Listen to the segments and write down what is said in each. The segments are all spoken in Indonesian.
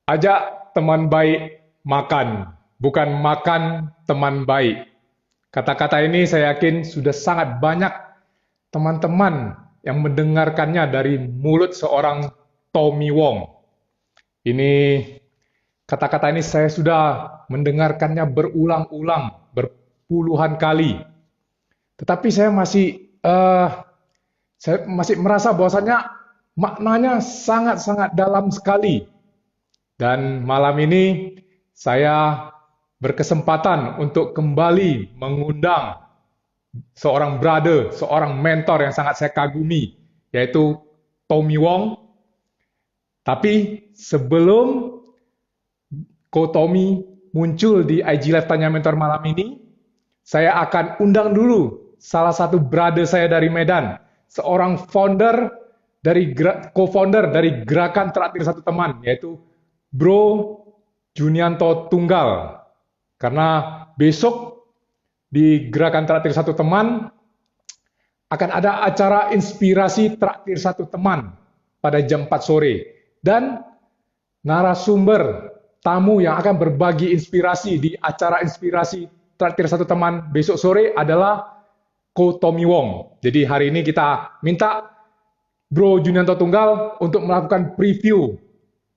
Ajak teman baik makan, bukan makan teman baik. Kata-kata ini saya yakin sudah sangat banyak teman-teman yang mendengarkannya dari mulut seorang Tommy Wong. Ini kata-kata ini saya sudah mendengarkannya berulang-ulang, berpuluhan kali. Tetapi saya masih merasa bahwasanya maknanya sangat-sangat dalam sekali. Dan malam ini saya berkesempatan untuk kembali mengundang seorang brother, seorang mentor yang sangat saya kagumi, yaitu Tommy Wong. Tapi sebelum Ko Tommy muncul di IG Live Tanya Mentor malam ini, saya akan undang dulu salah satu brother saya dari Medan, seorang co-founder dari Gerakan Traktir Satu Teman, yaitu Bro Junianto Tunggal. Karena besok di Gerakan Traktir Satu Teman akan ada acara inspirasi Traktir Satu Teman pada jam 4 sore. Dan narasumber tamu yang akan berbagi inspirasi di acara inspirasi Traktir Satu Teman besok sore adalah Ko Tommy Wong. Jadi hari ini kita minta Bro Junianto Tunggal untuk melakukan preview,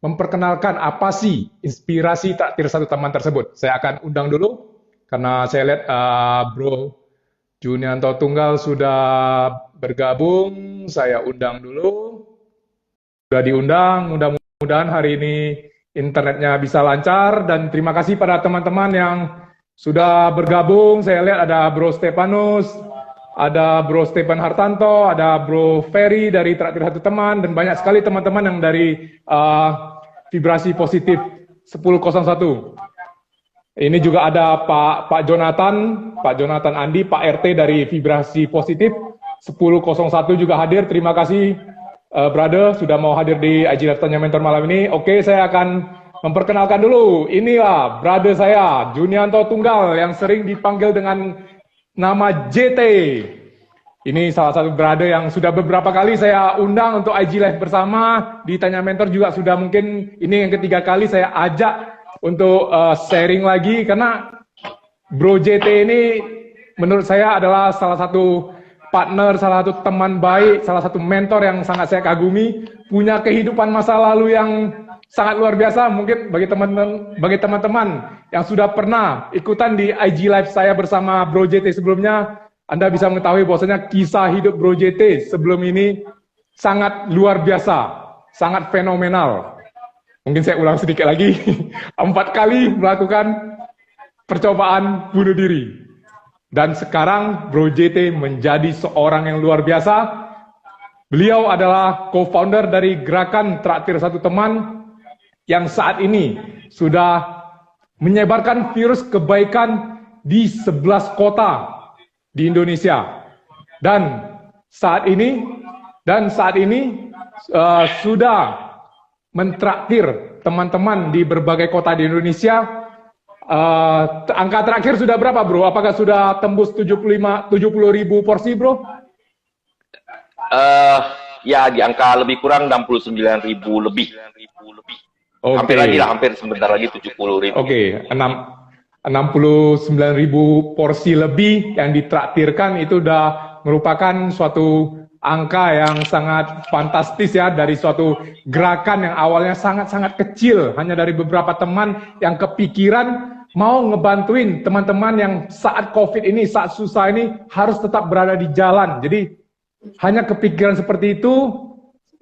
memperkenalkan apa sih inspirasi Traktir Satu Teman tersebut. Saya akan undang dulu, karena saya lihat Bro Junianto Tunggal sudah bergabung. Saya undang dulu. Sudah diundang, mudah-mudahan hari ini internetnya bisa lancar. Dan terima kasih pada teman-teman yang sudah bergabung. Saya lihat ada Bro Stepanus, ada Bro Stephen Hartanto, ada Bro Ferry dari Traktir Satu Teman, dan banyak sekali teman-teman yang dari Vibrasi Positif 1001. Ini juga ada Pak Jonathan Andi, Pak RT dari Vibrasi Positif 1001 juga hadir. Terima kasih brother sudah mau hadir di IG Live Tanya Mentor malam ini. Oke, saya akan memperkenalkan dulu. Inilah brother saya, Junianto Tunggal, yang sering dipanggil dengan nama JT. Ini salah satu brother yang sudah beberapa kali saya undang untuk IG Live bersama. Di Tanya Mentor juga sudah, mungkin ini yang ketiga kali saya ajak untuk sharing lagi. Karena Bro JT ini menurut saya adalah salah satu partner, salah satu teman baik, salah satu mentor yang sangat saya kagumi. Punya kehidupan masa lalu yang sangat luar biasa. Mungkin bagi teman-teman yang sudah pernah ikutan di IG Live saya bersama Bro JT sebelumnya, Anda bisa mengetahui bahwasanya kisah hidup Bro JT sebelum ini sangat luar biasa, sangat fenomenal. Mungkin saya ulang sedikit lagi, 4 kali melakukan percobaan bunuh diri. Dan sekarang Bro JT menjadi seorang yang luar biasa. Beliau adalah co-founder dari Gerakan Traktir Satu Teman yang saat ini sudah menyebarkan virus kebaikan di 11 kota di Indonesia. Dan saat ini sudah mentraktir teman-teman di berbagai kota di Indonesia. Angka terakhir sudah berapa, Bro? Apakah sudah tembus 70.000 porsi, Bro? Ya, di angka lebih kurang 69.000 lebih. Okay. Hampir lagi lah, hampir sebentar lagi 70.000. Oke, 69.000 porsi lebih yang ditraktirkan. Itu sudah merupakan suatu angka yang sangat fantastis ya, dari suatu gerakan yang awalnya sangat-sangat kecil, hanya dari beberapa teman yang kepikiran mau ngebantuin teman-teman yang saat COVID ini, saat susah ini harus tetap berada di jalan. Jadi hanya kepikiran seperti itu,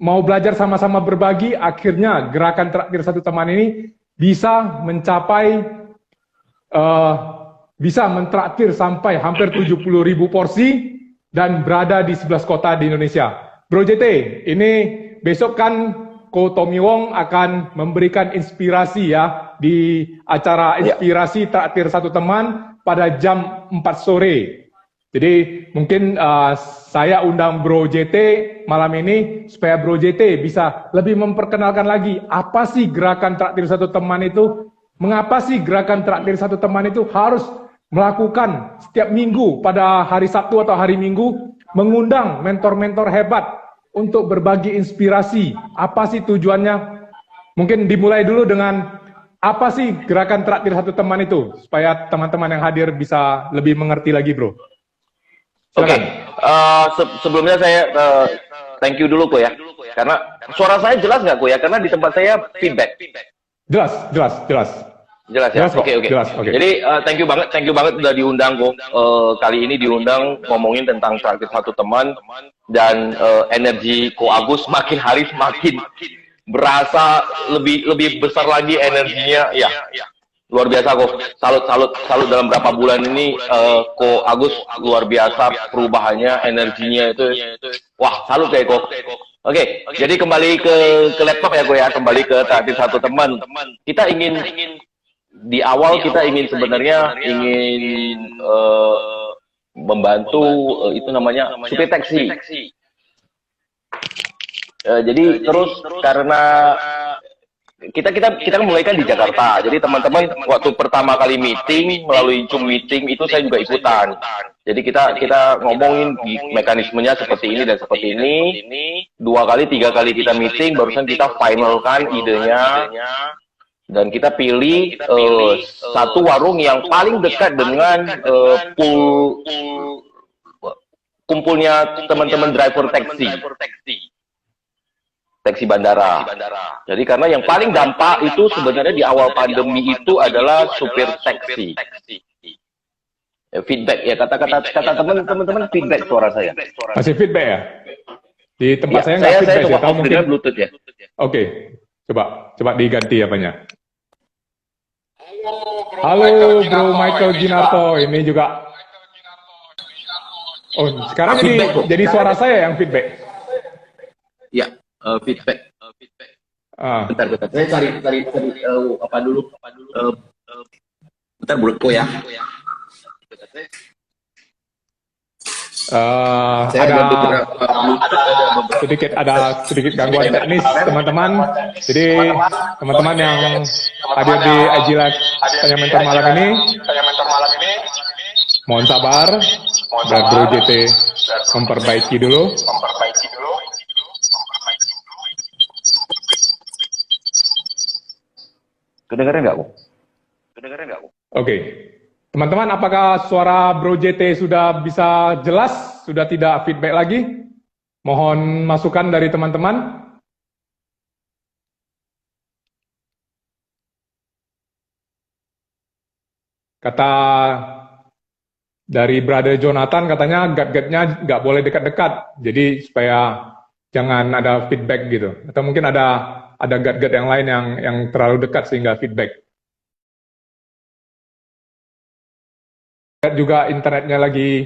mau belajar sama-sama berbagi, akhirnya Gerakan Traktir Satu Teman ini bisa mencapai, bisa mentraktir sampai hampir 70.000 porsi dan berada di 11 kota di Indonesia. Bro JT, ini besok kan Ko Tommy Wong akan memberikan inspirasi ya di acara inspirasi Traktir Satu Teman pada jam 4 sore. Jadi mungkin saya undang Bro JT malam ini supaya Bro JT bisa lebih memperkenalkan lagi apa sih Gerakan Traktir Satu Teman itu, mengapa sih Gerakan Traktir Satu Teman itu harus melakukan setiap minggu pada hari Sabtu atau hari Minggu, mengundang mentor-mentor hebat untuk berbagi inspirasi. Apa sih tujuannya? mungkin dimulai dulu dengan apa sih gerakan traktir satu teman itu, supaya teman-teman yang hadir bisa lebih mengerti lagi, bro. Oke, Silakan. sebelumnya saya thank you dulu kok ya, karena suara saya jelas nggak kok ya, karena di tempat saya feedback. Jelas, jelas, jelas. Jelas ya. Jelas kok, Oke, oke. jelas, oke. Jadi thank you banget udah diundang kok. Kali ini diundang ngomongin tentang traktir satu teman, dan energi Ko Agus makin hari semakin berasa lebih besar lagi energinya, ya. Luar biasa kok. Salut dalam berapa bulan ini Ko Agus luar biasa perubahannya, energinya itu. Wah, salut ya kok. Oke, jadi kembali ke laptop ya kok ya, kembali ke traktir satu teman. Kita ingin di awal kita ingin sebenarnya membantu itu namanya supir taksi. Jadi terus karena kita mulai kan di Jakarta. Jadi teman-teman waktu pertama kali meeting melalui Zoom meeting itu saya juga ikutan. Jadi kita ngomongin mekanismenya seperti ini dan seperti ini. 2 kali 3 kali kita meeting, barusan kita finalkan idenya. Dan kita pilih satu warung yang paling dekat dengan kumpulnya teman-teman driver taksi bandara. Jadi karena yang paling dampak itu sebenarnya di awal pandemi itu adalah supir taksi. Feedback ya, kata teman-teman feedback suara saya. Masih feedback ya? Di tempat Ya, saya nggak feedback saya coba ya, tahu off mungkin. dengan Bluetooth ya. Oke, coba diganti apanya. Halo Bro Michael Ginarto, ini juga. Oh, sekarang jadi suara saya yang feedback. Ya, feedback. Ah. Bentar. Saya cari apa dulu? Bentar Bluetooth ya. Ada sedikit gangguan teknis teman-teman. Jadi teman-teman yang hadir di IG Live Tanya Mentor malam ini, mohon sabar dan Bro JT memperbaiki dulu. Kedengaran nggak, Bu? Oke. Teman-teman, apakah suara Bro JT sudah bisa jelas? Sudah tidak feedback lagi? Mohon masukan dari teman-teman. Kata dari Brother Jonathan, katanya guard-guardnya nggak boleh dekat-dekat. Jadi supaya jangan ada feedback gitu. Atau mungkin ada guard-guard yang lain yang terlalu dekat sehingga feedback. Juga internetnya lagi,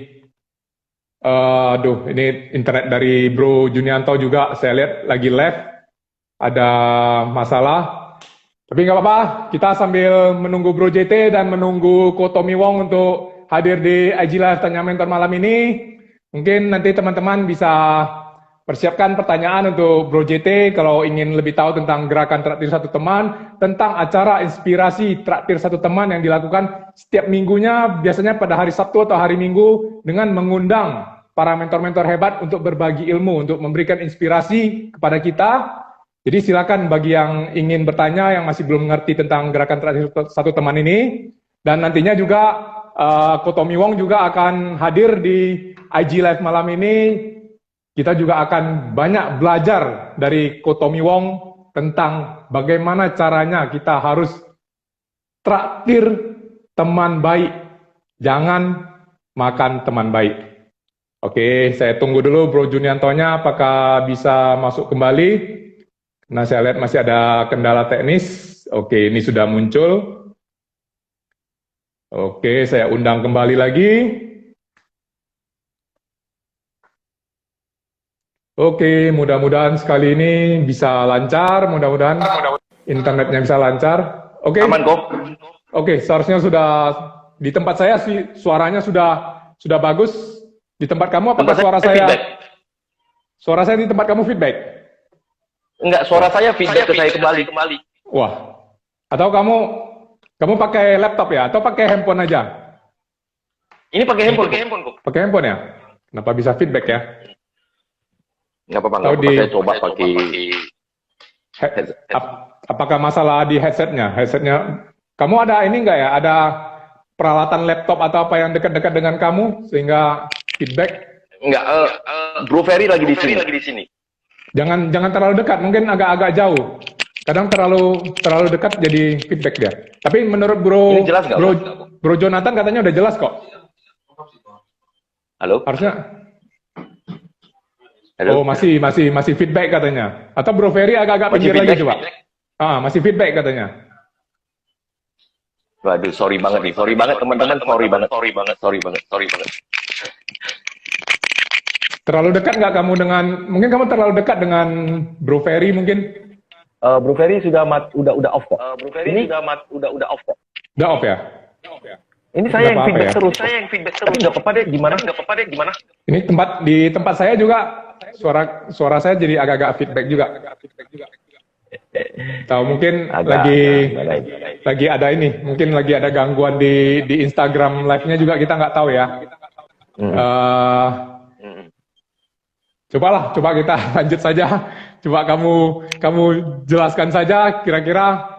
ini internet dari Bro Junianto juga saya lihat lagi live, ada masalah. Tapi nggak apa-apa, kita sambil menunggu Bro JT dan menunggu Ko Tommy Wong untuk hadir di IG Live Tanya Mentor malam ini. Mungkin nanti teman-teman bisa persiapkan pertanyaan untuk Bro JT kalau ingin lebih tahu tentang gerakan traktir satu teman, tentang acara inspirasi traktir satu teman yang dilakukan setiap minggunya, biasanya pada hari Sabtu atau hari Minggu, dengan mengundang para mentor-mentor hebat untuk berbagi ilmu, untuk memberikan inspirasi kepada kita. Jadi silakan bagi yang ingin bertanya, yang masih belum mengerti tentang gerakan traktir satu teman ini, dan nantinya juga Ko Tommy Wong juga akan hadir di IG Live malam ini. Kita juga akan banyak belajar dari Ko Tommy Wong tentang bagaimana caranya kita harus traktir teman baik, jangan makan teman baik. Oke, saya tunggu dulu Bro Juniantonya apakah bisa masuk kembali. Nah, saya lihat masih ada kendala teknis. Oke, ini sudah muncul. Oke, saya undang kembali lagi. Oke, mudah-mudahan sekali ini bisa lancar, mudah-mudahan internetnya bisa lancar. Oke. Aman kok. Oke, seharusnya sudah di tempat saya sih suaranya sudah bagus. Di tempat kamu apakah suara saya feedback? Suara saya di tempat kamu feedback? Enggak, suara saya feedback ke saya kembali. Wah. Atau kamu pakai laptop ya atau pakai handphone aja? Ini pakai handphone kok. Pakai handphone ya? Kenapa bisa feedback ya? Nggak apa-apa, saya coba pakai apakah masalah di headsetnya? Headsetnya, kamu ada ini nggak ya? Ada peralatan laptop atau apa yang dekat-dekat dengan kamu sehingga feedback? Enggak, Bro Ferry lagi di sini. Jangan terlalu dekat, mungkin agak-agak jauh. Kadang terlalu dekat jadi feedback dia. Tapi menurut Ini jelas nggak, Bro Jonathan katanya udah jelas kok. Halo? Harusnya. Halo? Oh, masih feedback katanya. Atau Bro Ferry agak-agak pinggir lagi coba. Masih feedback katanya. Waduh, sorry banget teman-teman, sorry banget. Terlalu dekat nggak kamu mungkin kamu terlalu dekat dengan Bro Ferry mungkin? Bro Ferry udah off kok. Udah off kok. Udah off ya? Ini saya yang feedback terus. Tapi nggak apa-apa deh, gimana? Ini di tempat saya juga suara saya jadi agak-agak feedback juga. Tahu mungkin lagi ada ini, mungkin lagi ada gangguan di Instagram live-nya juga, kita nggak tahu ya. Coba kita lanjut saja. Coba kamu jelaskan saja kira-kira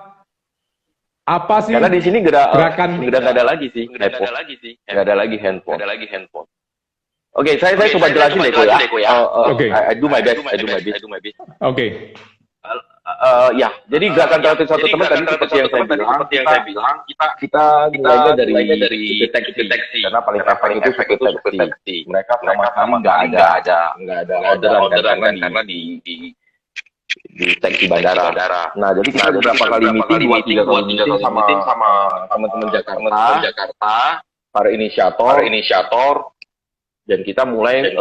apa sih? Karena di sini gerakan nggak ada lagi sih. Nggak ada lagi handphone. Oke, saya coba jelasin deh kok ya. Oke. I do my best. Oke. Ya, jadi gerakan terakhir satu teman tadi seperti yang saya bilang, kita mulainya dari deteksi. Karena paling efektif itu deteksi. Mereka sama-sama nggak ada orderan karena di deteksi bandara. Nah, jadi kita beberapa kali meeting, 2-3 kali meeting sama teman-teman Jakarta, para inisiator, dan kita mulai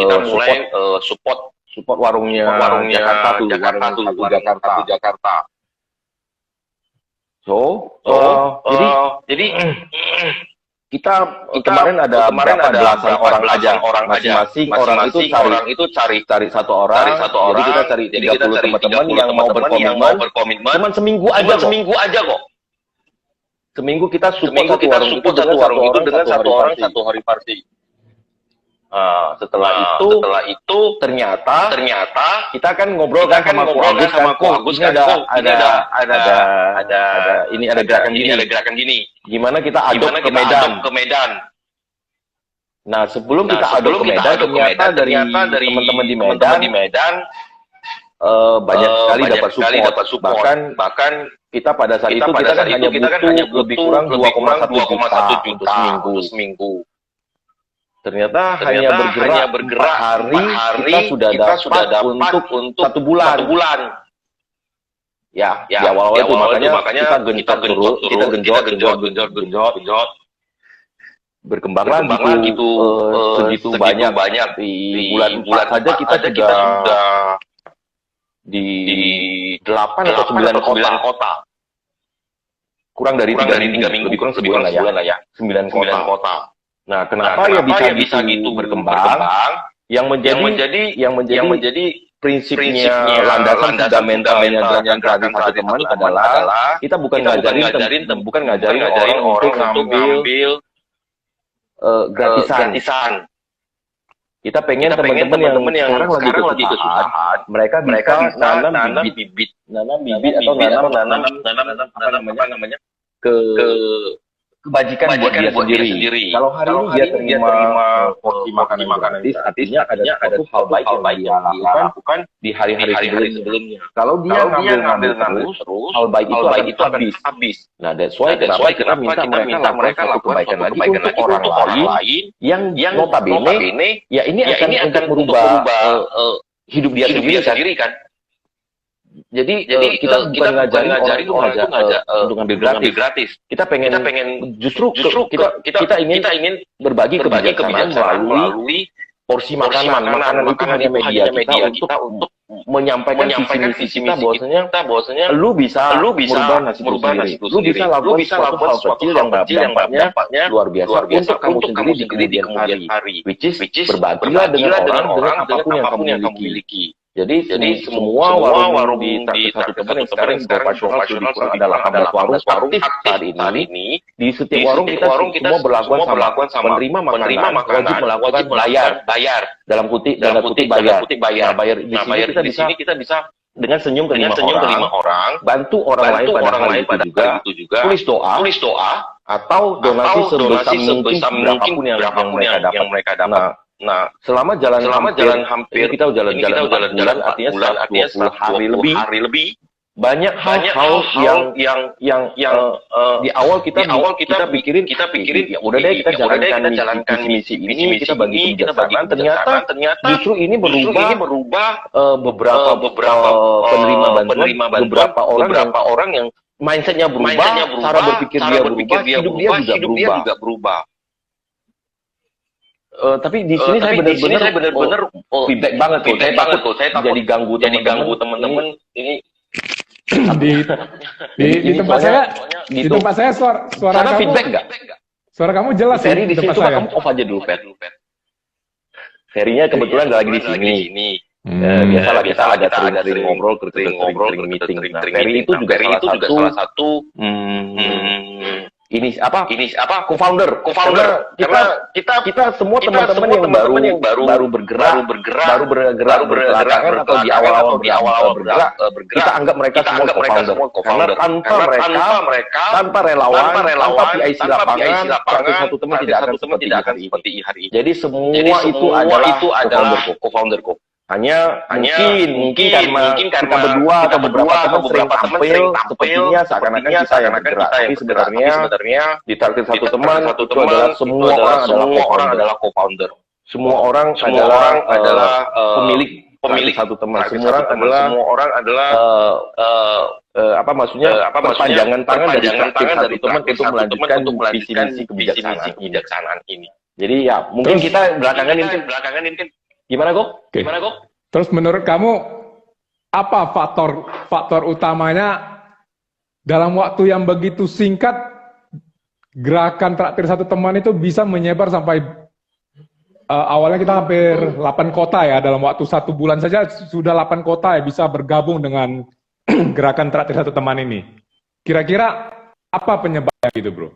support warungnya Jakarta. Jadi kita kemarin ada belasan orang aja, masing-masing orang itu cari satu orang. Jadi kita cari 30 teman-teman yang mau berkomitmen. Cuman seminggu aja kok. Seminggu kita support satu warung itu dengan satu hari party. Setelah itu ternyata kita kan ngobrol sama Ko Agus, ini ada gerakan gini. Gimana kita adop ke Medan. Nah, sebelum kita adop ke Medan, ternyata dari teman-teman di Medan banyak sekali dapat support. Bahkan kita pada saat itu kita kan hanya butuh lebih kurang 2,1 juta untuk seminggu. Ternyata hanya bergerak 4 hari kita sudah dapat untuk 1 bulan. Ya, di awal-awal itu makanya kita genjot. Berkembang gitu segitu banyak di bulan saja kita sudah di 8 atau 9 kota. Kurang dari 3 minggu, lebih kurang sebulan lah ya. 9 kota. Nah, kenapa ya bisa gitu berkembang? Yang menjadi prinsipnya landasan fundamentalnya gerakan satu teman adalah kita bukan ngajarin orang untuk ngambil gratisan. Kita pengen teman-teman yang sekarang lagi kesusahan, mereka nanam bibit atau nanam kebajikan buat dia sendiri. Kalau hari ini dia terima porsi makanan gratis, artinya ada tuh hal baik yang dia lakukan di hari-hari sebelumnya. Kalau dia ngambil terus, hal baik itu akan habis. Nah, that's why kenapa kita minta mereka lakukan kebaikan lagi untuk orang lain yang notabene ya ini akan untuk merubah hidup dia sendiri kan. Jadi kita bukan ngajarin orang itu untuk ngambil gratis. Kita pengen justru kita ingin berbagi kebijaksanaan melalui porsi makanan itu hanya media kita untuk menyampaikan visi kita bahwasanya lu bisa merubah nasib lu sendiri. Lu bisa lakukan sesuatu kecil yang dampaknya luar biasa untuk kamu sendiri di kemudian hari. Which is berbagilah dengan orang dengan apapun yang kamu miliki. Jadi semua warung di satu teman yang sekarang operasional adalah 18 warung aktif saat ini. Di setiap warung kita semua berlakuan sama menerima makanan wajib bayar dalam kutip bayar. Nah, bayar di sini kita bisa dengan senyum ke lima orang, bantu orang lain pada hari itu juga, tulis doa, atau donasi sebesar mungkin berapapun yang mereka dapat. Nah, selama jalan hampir kita jalan-jalan bulan, artinya 120 hari lebih, banyak hal yang di awal kita pikirin ya udah deh kita jalankan misi ini, kita bagi kebijaksanaan, ternyata justru ini berubah beberapa penerima bantuan, beberapa orang yang mindsetnya berubah, cara berpikir dia berubah, hidup dia juga berubah. Tapi di sini saya benar-benar feedback banget tuh. Saya takut jadi ganggu teman-teman. Ini di tempat saya suara kamu feedback nggak? Suara kamu jelas Ferry di tempat situ saya. kamu off aja dulu, Ferry-nya kebetulan nggak lagi di sini. Biasalah kita ada sering ngobrol, sering meeting. Nah, Ferry itu juga salah satu co-founder. Karena kita semua teman-teman yang baru bergerak belakangan atau di awal bergerak, kita anggap mereka semua co-founder. Karena tanpa relawan, tanpa PIC lapangan, satu teman tidak akan seperti hari ini. Jadi semua itu adalah co-founderku. Hanya mungkin karena kita berdua atau beberapa teman sering tampil seakan-akan kita yang bergerak, tapi sebenarnya di target satu teman itu adalah semua orang adalah co-founder. Semua orang adalah pemilik satu teman. Semua orang adalah perpanjangan tangan dari satu teman untuk melanjutkan visi misi kebijaksanaan ini. Jadi ya mungkin kita belakangan ini gimana kok? Terus menurut kamu apa faktor utamanya dalam waktu yang begitu singkat gerakan traktir satu teman itu bisa menyebar sampai awalnya kita hampir 8 kota ya, dalam waktu 1 bulan saja sudah 8 kota ya bisa bergabung dengan gerakan traktir satu teman ini. Kira-kira apa penyebabnya gitu, Bro?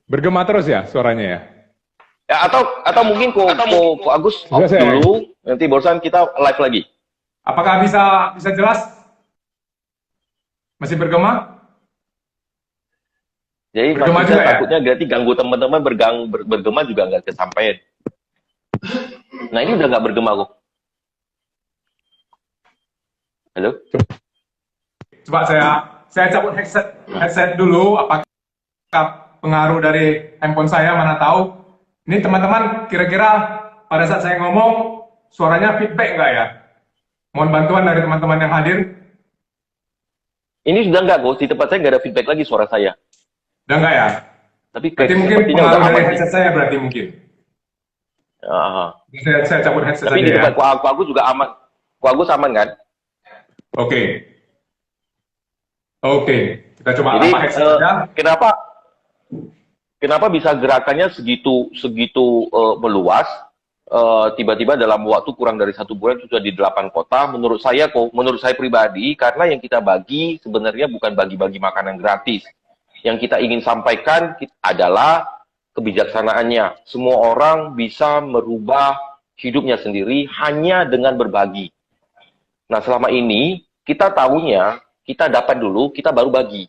Bergema terus ya suaranya ya? Ya, atau mungkin Ko Agus off dulu, nanti barusan kita live lagi. Apakah bisa jelas? Masih bergema? Jadi bergema juga takutnya berarti ganggu teman-teman bergema juga nggak kesampaian. Nah ini udah nggak bergema kok. Halo? Coba saya cabut headset dulu. Apakah pengaruh dari handphone saya, mana tahu. Ini teman-teman, kira-kira pada saat saya ngomong, suaranya feedback nggak ya? Mohon bantuan dari teman-teman yang hadir. Ini sudah nggak kok, di tempat saya nggak ada feedback lagi suara saya. Udah nggak ya? Tapi berarti mungkin pengaruh dari headset saya berarti mungkin. Saya cabut headset tapi saja ya. Tapi di tempat aku juga aman. Aku aman kan? Oke, kita coba jadi, headset saja. Kenapa bisa gerakannya segitu meluas? Tiba-tiba dalam waktu kurang dari 1 bulan sudah di 8 kota. Menurut saya pribadi, karena yang kita bagi sebenarnya bukan bagi-bagi makanan gratis. Yang kita ingin sampaikan adalah kebijaksanaannya. Semua orang bisa merubah hidupnya sendiri hanya dengan berbagi. Nah, selama ini kita tahunya kita dapat dulu, kita baru bagi.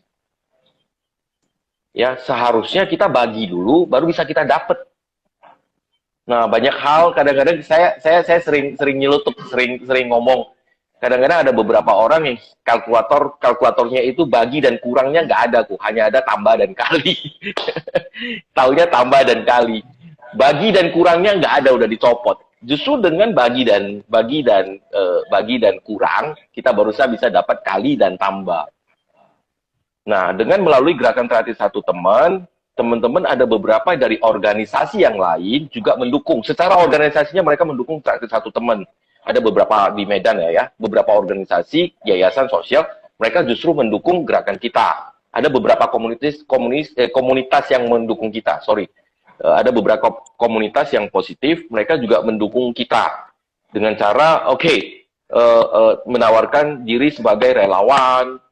Ya, seharusnya kita bagi dulu, baru bisa kita dapat. Nah, banyak hal kadang-kadang saya sering nyelutup, sering ngomong. Kadang-kadang ada beberapa orang yang kalkulatornya itu bagi dan kurangnya nggak ada kok, hanya ada tambah dan kali. Taunya tambah dan kali. Bagi dan kurangnya nggak ada, udah dicopot. Justru dengan bagi dan kurang, kita barusan bisa dapat kali dan tambah. Nah, dengan melalui gerakan traktir satu teman-teman ada beberapa dari organisasi yang lain juga mendukung. Secara organisasinya mereka mendukung traktir satu teman. Ada beberapa di Medan ya, beberapa organisasi, yayasan sosial, mereka justru mendukung gerakan kita. Ada beberapa komunitas yang mendukung kita, ada beberapa komunitas yang positif, mereka juga mendukung kita. Dengan cara, menawarkan diri sebagai relawan,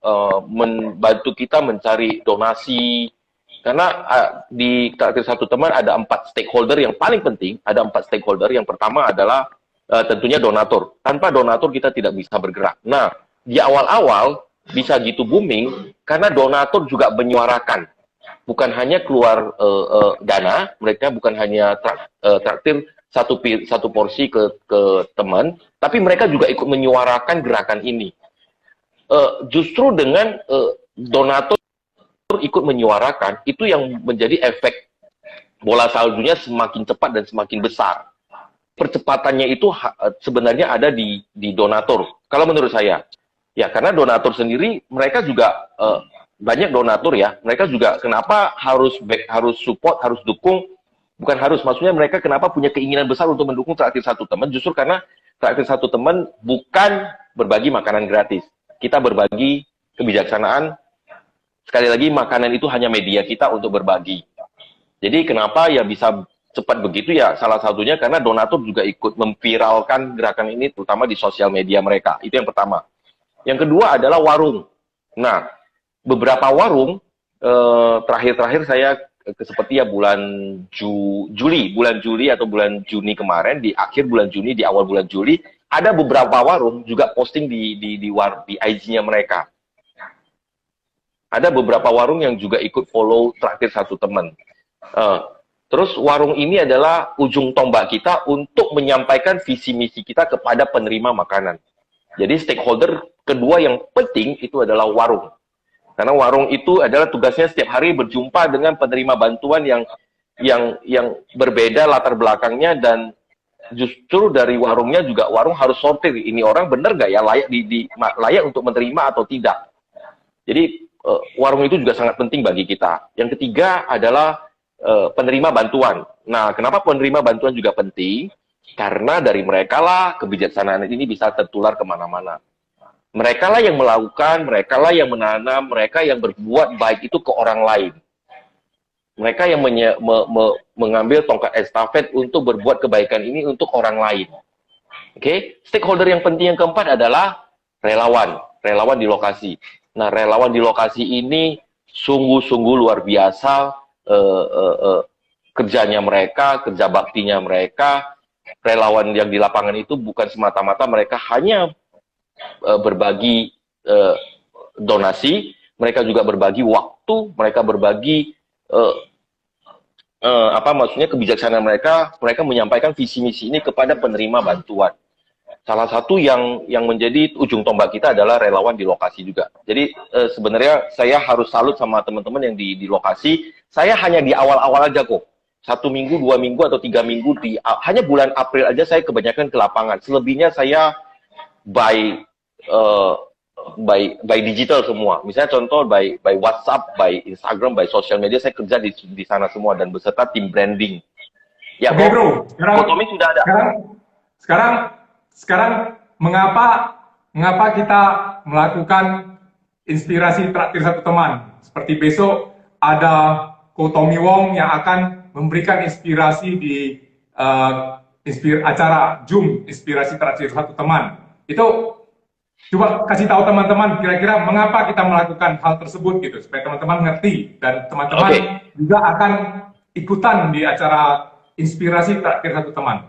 membantu kita mencari donasi. Karena di traktir satu teman ada 4 stakeholder yang paling penting. Ada 4 stakeholder. Yang pertama adalah tentunya donatur. Tanpa donatur kita tidak bisa bergerak. Nah, di awal-awal bisa gitu booming karena donatur juga menyuarakan. Bukan hanya keluar dana, mereka bukan hanya traktir satu porsi ke teman, tapi mereka juga ikut menyuarakan gerakan ini. Justru dengan donatur ikut menyuarakan, itu yang menjadi efek bola saljunya semakin cepat dan semakin besar. Percepatannya itu sebenarnya ada di donatur. Kalau menurut saya, ya karena donatur sendiri mereka juga banyak donatur ya. Mereka juga kenapa harus support, harus dukung? Bukan harus, maksudnya mereka kenapa punya keinginan besar untuk mendukung Traktir Satu Teman? Justru karena Traktir Satu Teman bukan berbagi makanan gratis. Kita berbagi kebijaksanaan. Sekali lagi, makanan itu hanya media kita untuk berbagi. Jadi kenapa ya bisa cepat begitu ya? Salah satunya karena donatur juga ikut memviralkan gerakan ini, terutama di sosial media mereka. Itu yang pertama. Yang kedua adalah warung. Nah, beberapa warung, terakhir-terakhir saya seperti ya bulan Juli atau bulan Juni kemarin, di akhir bulan Juni, di awal bulan Juli, ada beberapa warung juga posting di IG-nya mereka. Ada beberapa warung yang juga ikut follow Traktir Satu Teman. Terus warung ini adalah ujung tombak kita untuk menyampaikan visi misi kita kepada penerima makanan. Jadi stakeholder kedua yang penting itu adalah warung. Karena warung itu adalah tugasnya setiap hari berjumpa dengan penerima bantuan yang berbeda latar belakangnya, dan justru dari warungnya juga warung harus sortir, ini orang benar nggak ya layak untuk menerima atau tidak. Jadi warung itu juga sangat penting bagi kita. Yang ketiga adalah penerima bantuan. Nah, kenapa penerima bantuan juga penting? Karena dari mereka lah kebijaksanaan ini bisa tertular kemana-mana. Mereka lah yang melakukan, mereka lah yang menanam, mereka yang berbuat baik itu ke orang lain. Mereka yang mengambil tongkat estafet untuk berbuat kebaikan ini untuk orang lain. Oke? Stakeholder yang penting yang keempat adalah relawan di lokasi. Nah, relawan di lokasi ini sungguh-sungguh luar biasa kerjanya mereka, kerja baktinya mereka. Relawan yang di lapangan itu bukan semata-mata mereka hanya berbagi donasi, mereka juga berbagi waktu, mereka berbagi maksudnya kebijaksanaan mereka menyampaikan visi misi ini kepada penerima bantuan. Salah satu yang menjadi ujung tombak kita adalah relawan di lokasi juga. Jadi sebenarnya saya harus salut sama teman-teman yang di lokasi. Saya hanya di awal-awal aja kok. 1 minggu, 2 minggu, atau 3 minggu, hanya bulan April aja saya kebanyakan ke lapangan. Selebihnya saya by digital semua. Misalnya contoh by WhatsApp, by Instagram, by social media, saya kerja di sana semua dan beserta tim branding. Ya, oke, bro. Tommy sudah ada. Sekarang mengapa kita melakukan inspirasi Traktir Satu Teman? Seperti besok ada Ko Tommy Wong yang akan memberikan inspirasi di acara Zoom Inspirasi Traktir Satu Teman. Itu coba kasih tahu teman-teman kira-kira mengapa kita melakukan hal tersebut gitu, supaya teman-teman ngerti dan teman-teman juga akan ikutan di acara Inspirasi Traktir Satu Teman.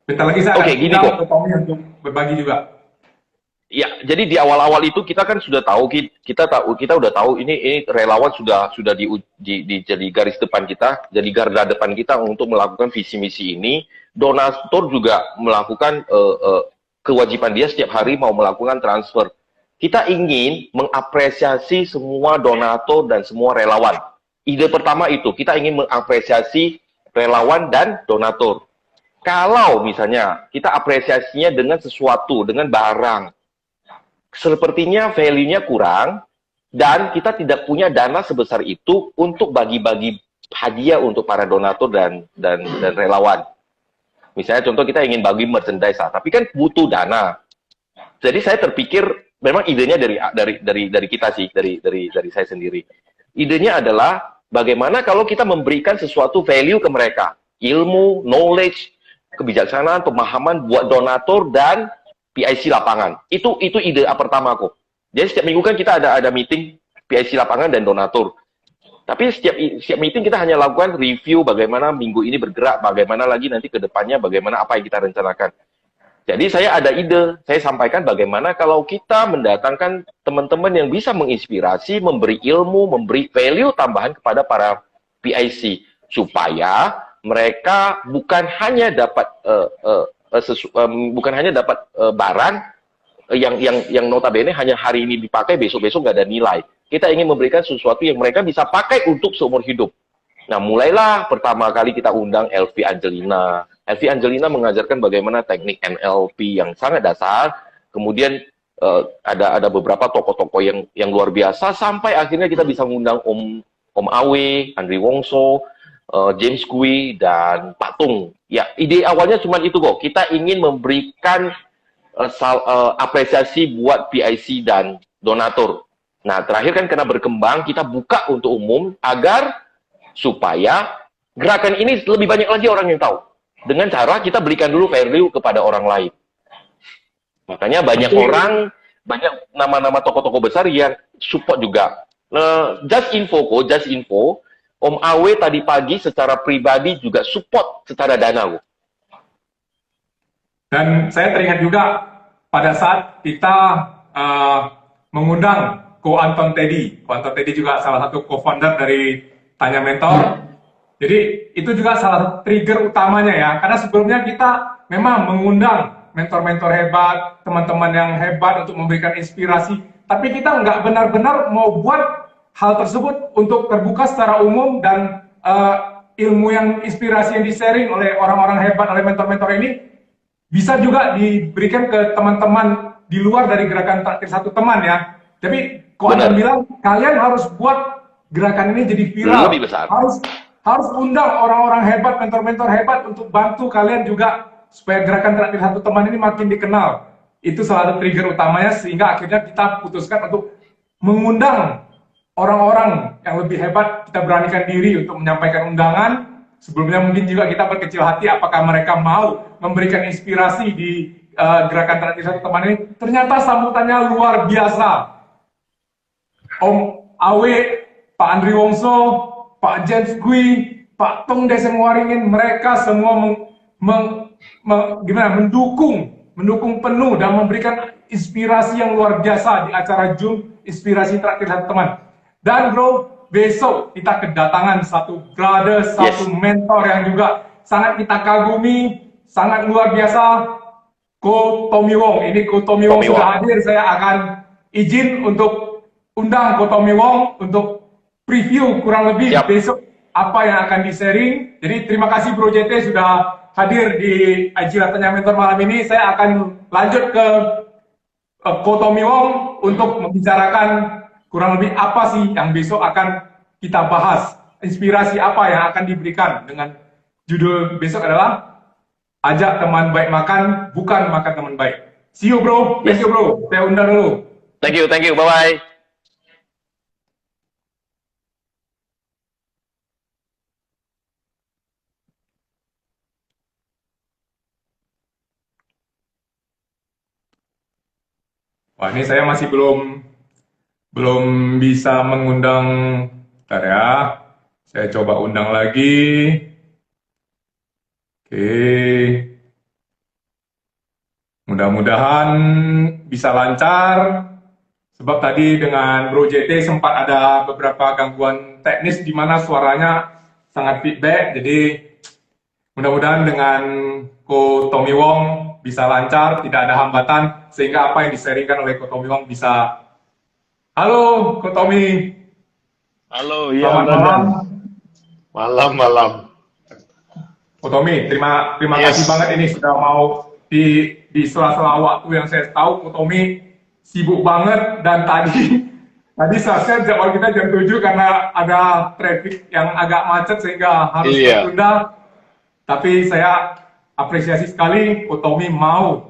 Bentar lagi saya gini kok. Tommy untuk berbagi juga. Ya, jadi di awal-awal itu kita kan sudah tahu, kita udah tahu ini relawan sudah jadi garis depan kita, jadi garda depan kita untuk melakukan visi misi ini. Donatur juga melakukan kewajiban dia setiap hari mau melakukan transfer. Kita ingin mengapresiasi semua donatur dan semua relawan. Ide pertama itu, kita ingin mengapresiasi relawan dan donatur. Kalau misalnya kita apresiasinya dengan sesuatu, dengan barang, sepertinya value-nya kurang, dan kita tidak punya dana sebesar itu untuk bagi-bagi hadiah untuk para donatur dan relawan. Misalnya contoh kita ingin bagi merchandise, tapi kan butuh dana. Jadi saya terpikir, memang idenya dari kita sih, dari saya sendiri. Idenya adalah bagaimana kalau kita memberikan sesuatu value ke mereka, ilmu, knowledge, kebijaksanaan, pemahaman buat donatur dan PIC lapangan. Itu ide pertama kok. Jadi setiap minggu kan kita ada meeting PIC lapangan dan donatur. Tapi setiap meeting kita hanya lakukan review bagaimana minggu ini bergerak, bagaimana lagi nanti ke depannya, bagaimana apa yang kita rencanakan. Jadi saya ada ide, saya sampaikan bagaimana kalau kita mendatangkan teman-teman yang bisa menginspirasi, memberi ilmu, memberi value tambahan kepada para PIC supaya mereka bukan hanya dapat barang yang notabene hanya hari ini dipakai, besok-besok nggak ada nilai. Kita ingin memberikan sesuatu yang mereka bisa pakai untuk seumur hidup. Nah, mulailah pertama kali kita undang Elvi Angelina. Elvi Angelina mengajarkan bagaimana teknik NLP yang sangat dasar. Kemudian ada beberapa tokoh-tokoh yang luar biasa sampai akhirnya kita bisa mengundang Om Awe, Andri Wongso, James Kui, dan Pak Tung. Ya, ide awalnya cuma itu kok. Kita ingin memberikan apresiasi buat PIC dan donatur. Nah, terakhir kan karena berkembang, kita buka untuk umum agar supaya gerakan ini lebih banyak lagi orang yang tahu. Dengan cara kita berikan dulu value kepada orang lain. Makanya banyak orang, banyak nama-nama tokoh-tokoh besar yang support juga. Just info, Om Awe tadi pagi secara pribadi juga support secara dana. Dan saya teringat juga pada saat kita mengundang Ko Anton Teddy. Ko Anton Teddy juga salah satu co-founder dari Tanya Mentor. Jadi itu juga salah satu trigger utamanya ya. Karena sebelumnya kita memang mengundang mentor-mentor hebat, teman-teman yang hebat untuk memberikan inspirasi. Tapi kita nggak benar-benar mau buat hal tersebut untuk terbuka secara umum dan ilmu yang inspirasi yang di-sharing oleh orang-orang hebat, oleh mentor-mentor ini bisa juga diberikan ke teman-teman di luar dari gerakan Traktir Satu Teman ya. Jadi Ko Anton bilang kalian harus buat gerakan ini jadi viral. Lebih besar. Harus undang orang-orang hebat, mentor-mentor hebat untuk bantu kalian juga supaya gerakan Traktir Satu Teman ini makin dikenal. Itu salah satu trigger utamanya sehingga akhirnya kita putuskan untuk mengundang orang-orang yang lebih hebat. Kita beranikan diri untuk menyampaikan undangan. Sebelumnya mungkin juga kita berkecil hati apakah mereka mau memberikan inspirasi di gerakan Traktir Satu Teman ini. Ternyata sambutannya luar biasa. Om Awe, Pak Andri Wongso, Pak James Kui, Pak Tung Desem Waringin, mereka semua mendukung penuh dan memberikan inspirasi yang luar biasa di acara Zoom Inspirasi Traktir Satu Teman. Dan bro, besok kita kedatangan satu brother, satu mentor yang juga sangat kita kagumi, sangat luar biasa, Ko Tommy Wong. Ini Ko Tommy Wong sudah hadir, saya akan izin untuk undang Ko Tommy Wong untuk preview kurang lebih besok apa yang akan di-sharing. Jadi terima kasih Bro JT sudah hadir di Ajilat Tanya Mentor malam ini. Saya akan lanjut ke Ko Tommy Wong untuk membicarakan kurang lebih apa sih yang besok akan kita bahas. Inspirasi apa yang akan diberikan dengan judul besok adalah Ajak Teman Baik Makan, Bukan Makan Teman Baik. See you bro, thank you bro. Saya undang dulu. Thank you, bye-bye. Wah, ini saya masih belum bisa mengundang. Bentar ya. Saya coba undang lagi. Oke. Mudah-mudahan bisa lancar. Sebab tadi dengan Bro JT sempat ada beberapa gangguan teknis di mana suaranya sangat feedback. Jadi mudah-mudahan dengan Ko Tommy Wong bisa lancar, tidak ada hambatan, sehingga apa yang di-sharingkan oleh Ko Tommy Wong bisa. Halo, Ko Tommy. Halo, iya. Selamat malam. Malam. Ko Tommy, terima kasih banget ini sudah mau di sela-sela waktu yang saya tahu Ko Tommy sibuk banget dan tadi seharusnya jadwal kita jam 7 karena ada traffic yang agak macet sehingga harus tertunda. Tapi saya apresiasi sekali Ko Tommy mau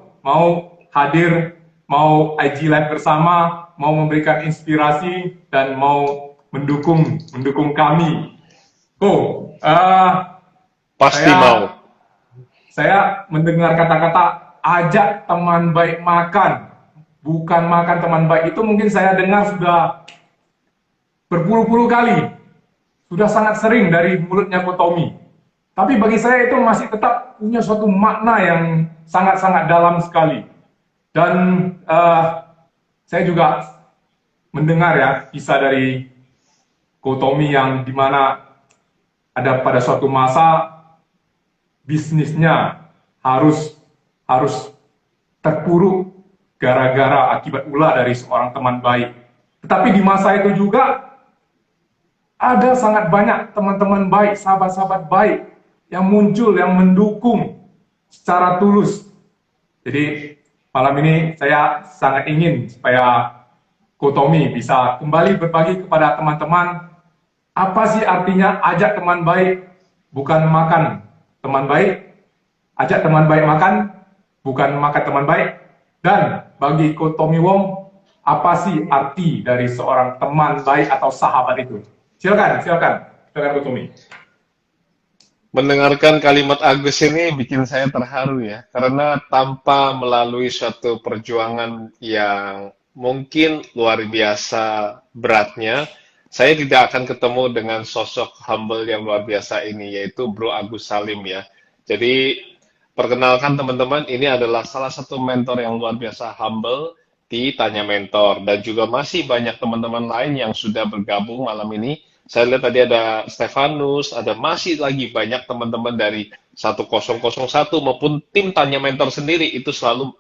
hadir, mau IG Live bersama, mau memberikan inspirasi dan mau mendukung kami. Pasti mau. Saya mendengar kata-kata ajak teman baik makan, bukan makan teman baik, itu mungkin saya dengar sudah berpuluh-puluh kali, sudah sangat sering dari mulutnya Ko Tommy. Tapi bagi saya itu masih tetap punya suatu makna yang sangat-sangat dalam sekali. Dan saya juga mendengar ya kisah dari Ko Tommy yang dimana ada pada suatu masa bisnisnya harus terpuruk gara-gara akibat ulah dari seorang teman baik. Tetapi di masa itu juga ada sangat banyak teman-teman baik, sahabat-sahabat baik yang muncul, yang mendukung secara tulus. Jadi malam ini saya sangat ingin supaya Ko Tommy bisa kembali berbagi kepada teman-teman apa sih artinya ajak teman baik, bukan makan teman baik, ajak teman baik makan, bukan makan teman baik. Dan bagi Ko Tommy Wong, apa sih arti dari seorang teman baik atau sahabat itu? Silakan Ko Tommy. Mendengarkan kalimat Agus ini bikin saya terharu ya, karena tanpa melalui suatu perjuangan yang mungkin luar biasa beratnya, saya tidak akan ketemu dengan sosok humble yang luar biasa ini, yaitu Bro Agus Salim ya. Jadi, perkenalkan teman-teman, ini adalah salah satu mentor yang luar biasa humble di Tanya Mentor, dan juga masih banyak teman-teman lain yang sudah bergabung malam ini. Saya lihat tadi ada Stefanus, ada masih lagi banyak teman-teman dari 1001 maupun tim Tanya Mentor sendiri itu selalu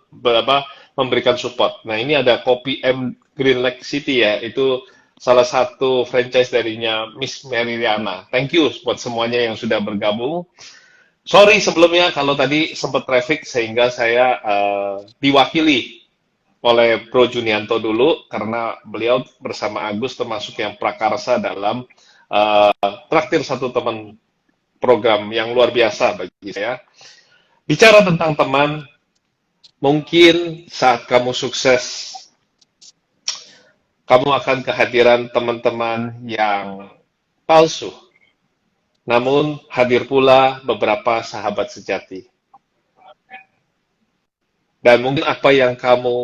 memberikan support. Nah, ini ada Kopi M Green Lake City ya, itu salah satu franchise darinya Miss Mary Riana. Thank you buat semuanya yang sudah bergabung. Sorry sebelumnya kalau tadi sempat traffic sehingga saya diwakili oleh Bro Junianto dulu karena beliau bersama Agus termasuk yang prakarsa dalam traktir satu teman program yang luar biasa bagi saya. Bicara tentang teman, mungkin saat kamu sukses, kamu akan kehadiran teman-teman yang palsu. Namun hadir pula beberapa sahabat sejati. Dan mungkin apa yang kamu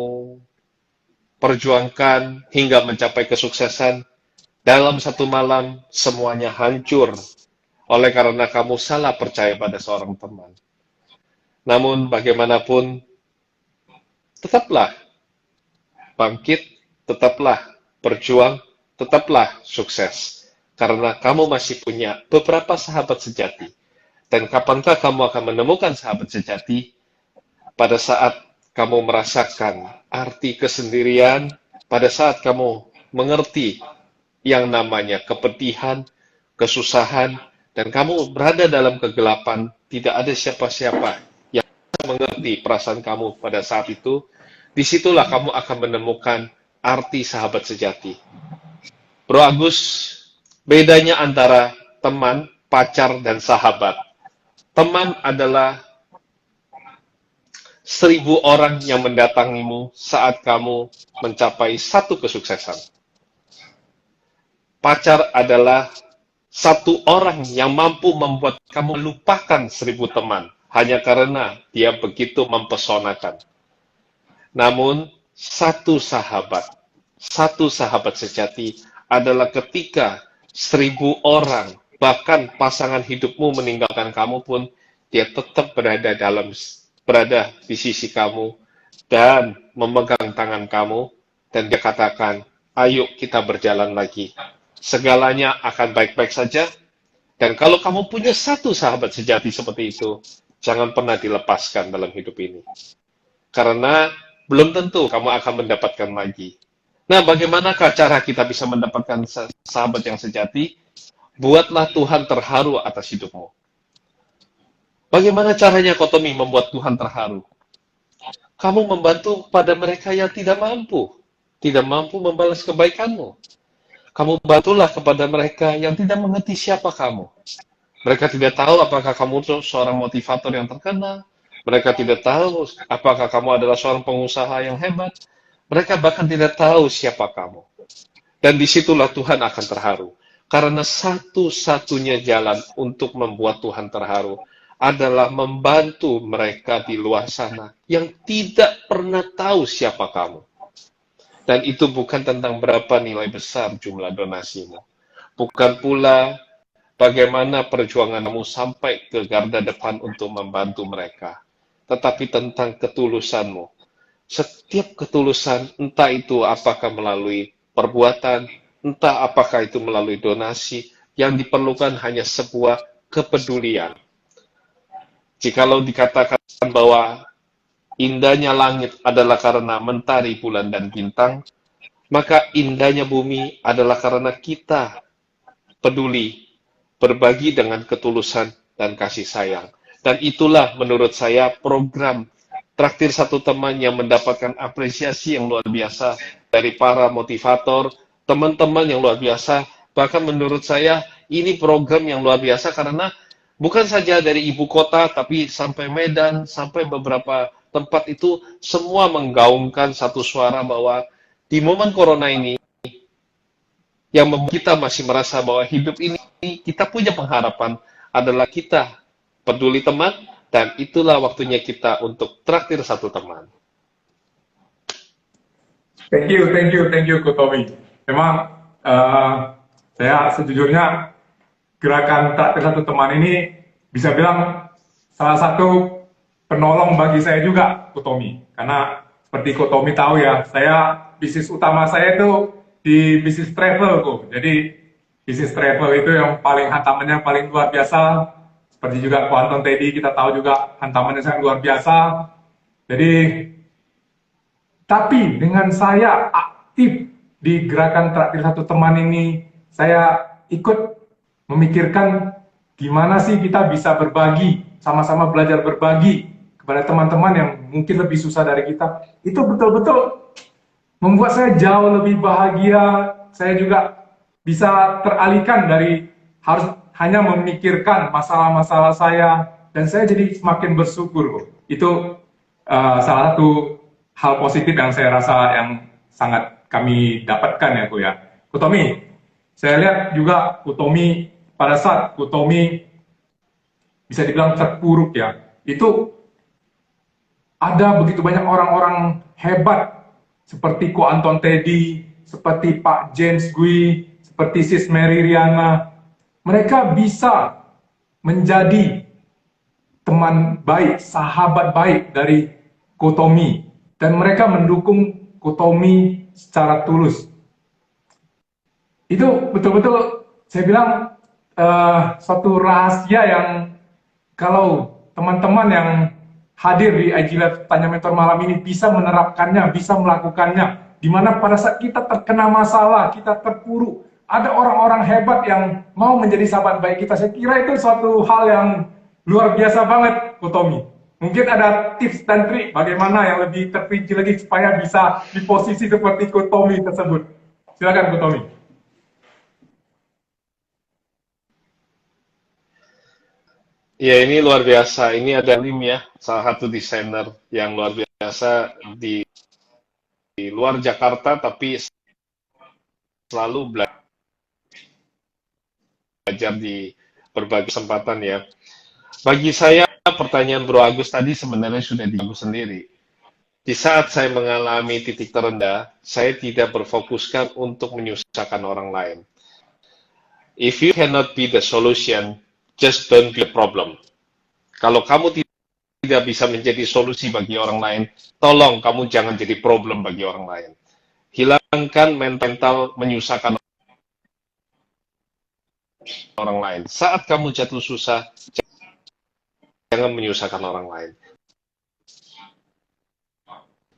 perjuangkan hingga mencapai kesuksesan, dalam satu malam semuanya hancur oleh karena kamu salah percaya pada seorang teman. Namun bagaimanapun, tetaplah bangkit, tetaplah berjuang, tetaplah sukses. Karena kamu masih punya beberapa sahabat sejati. Dan kapankah kamu akan menemukan sahabat sejati? Pada saat kamu merasakan arti kesendirian, pada saat kamu mengerti yang namanya kepedihan, kesusahan, dan kamu berada dalam kegelapan, tidak ada siapa-siapa yang bisa mengerti perasaan kamu pada saat itu, disitulah kamu akan menemukan arti sahabat sejati. Bro Agus, bedanya antara teman, pacar, dan sahabat. Teman adalah 1000 orang yang mendatangimu saat kamu mencapai satu kesuksesan. Pacar adalah satu orang yang mampu membuat kamu lupakan 1000 teman hanya karena dia begitu mempesonakan. Namun, satu sahabat sejati adalah ketika 1000 orang, bahkan pasangan hidupmu meninggalkan kamu pun, dia tetap berada di sisi kamu dan memegang tangan kamu dan dia katakan, ayo kita berjalan lagi. Segalanya akan baik-baik saja. Dan kalau kamu punya satu sahabat sejati seperti itu, jangan pernah dilepaskan dalam hidup ini. Karena belum tentu kamu akan mendapatkan lagi. Nah, bagaimanakah cara kita bisa mendapatkan sahabat yang sejati? Buatlah Tuhan terharu atas hidupmu. Bagaimana caranya Ko Tommy membuat Tuhan terharu? Kamu membantu pada mereka yang tidak mampu membalas kebaikanmu. Kamu bantulah kepada mereka yang tidak mengerti siapa kamu. Mereka tidak tahu apakah kamu seorang motivator yang terkenal. Mereka tidak tahu apakah kamu adalah seorang pengusaha yang hebat. Mereka bahkan tidak tahu siapa kamu. Dan disitulah Tuhan akan terharu. Karena satu-satunya jalan untuk membuat Tuhan terharu adalah membantu mereka di luar sana yang tidak pernah tahu siapa kamu. Dan itu bukan tentang berapa nilai besar jumlah donasimu. Bukan pula bagaimana perjuanganmu sampai ke garda depan untuk membantu mereka, tetapi tentang ketulusanmu. Setiap ketulusan, entah itu apakah melalui perbuatan, entah apakah itu melalui donasi, yang diperlukan hanya sebuah kepedulian. Jikalau dikatakan bahwa indahnya langit adalah karena mentari, bulan, dan bintang, maka indahnya bumi adalah karena kita peduli, berbagi dengan ketulusan dan kasih sayang. Dan itulah menurut saya program Traktir Satu Teman yang mendapatkan apresiasi yang luar biasa dari para motivator, teman-teman yang luar biasa. Bahkan menurut saya ini program yang luar biasa karena bukan saja dari ibu kota, tapi sampai Medan, sampai beberapa tempat itu semua menggaungkan satu suara bahwa di momen corona ini yang membuat kita masih merasa bahwa hidup ini kita punya pengharapan adalah kita peduli teman, dan itulah waktunya kita untuk traktir satu teman. Thank you, Ko Tommy. Memang saya sejujurnya gerakan traktir satu teman ini bisa bilang salah satu penolong bagi saya juga, Ko Tommy. Karena seperti Ko Tommy tahu ya, bisnis utama saya itu di bisnis travel, Ko. Jadi bisnis travel itu yang paling hantamannya paling luar biasa. Seperti juga Ko Anton Teddy, kita tahu juga hantamannya sangat luar biasa. Jadi tapi dengan saya aktif di gerakan traktir satu teman ini, saya ikut memikirkan gimana sih kita bisa berbagi, sama-sama belajar berbagi kepada teman-teman yang mungkin lebih susah dari kita. Itu betul-betul membuat saya jauh lebih bahagia. Saya juga bisa teralihkan dari harus hanya memikirkan masalah-masalah saya, dan saya jadi semakin bersyukur. Itu salah satu hal positif yang saya rasa yang sangat kami dapatkan ya, Ko ya. Ko Tommy, saya lihat juga Ko Tommy pada saat Ko Tommy bisa dibilang terpuruk ya, itu ada begitu banyak orang-orang hebat seperti Ko Anton Teddy, seperti Pak James Gui, seperti Sis Mary Riana. Mereka bisa menjadi teman baik, sahabat baik dari Ko Tommy, dan mereka mendukung Ko Tommy secara tulus. Itu betul-betul saya bilang suatu rahasia yang kalau teman-teman yang hadir di IG Live Tanya Mentor malam ini bisa menerapkannya, bisa melakukannya, di mana pada saat kita terkena masalah, kita terpuruk, ada orang-orang hebat yang mau menjadi sahabat baik kita. Saya kira itu suatu hal yang luar biasa banget, Ko Tommy. Mungkin ada tips dan trik bagaimana yang lebih terperinci lagi supaya bisa di posisi seperti Ko Tommy tersebut. Silakan, Ko Tommy. Ya, ini luar biasa. Ini ada Lim ya, salah satu desainer yang luar biasa di luar Jakarta, tapi selalu belajar di berbagai kesempatan ya. Bagi saya, pertanyaan Bro Agus tadi sebenarnya sudah dijawab sendiri. Di saat saya mengalami titik terendah, saya tidak berfokuskan untuk menyusahkan orang lain. If you cannot be the solution, just don't be a problem. Kalau kamu tidak bisa menjadi solusi bagi orang lain, tolong kamu jangan jadi problem bagi orang lain. Hilangkan mental menyusahkan orang lain. Saat kamu jatuh susah, jangan menyusahkan orang lain.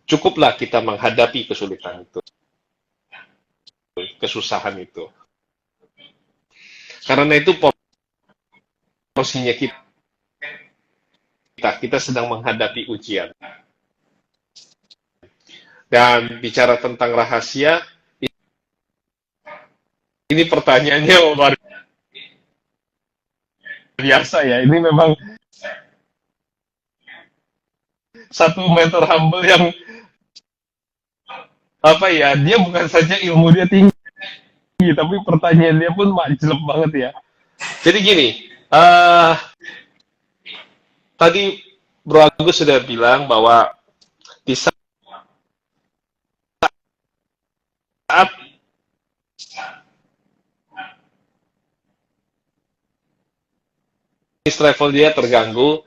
Cukuplah kita menghadapi kesulitan itu, kesusahan itu. Karena itu porsinya kita sedang menghadapi ujian. Dan bicara tentang rahasia, ini pertanyaannya luar biasa ya. Ini memang satu mentor humble yang apa ya, dia bukan saja ilmu dia tinggi, tapi pertanyaan dia pun majlep banget ya. Jadi gini, tadi Bro Agus sudah bilang bahwa di saat travel dia terganggu,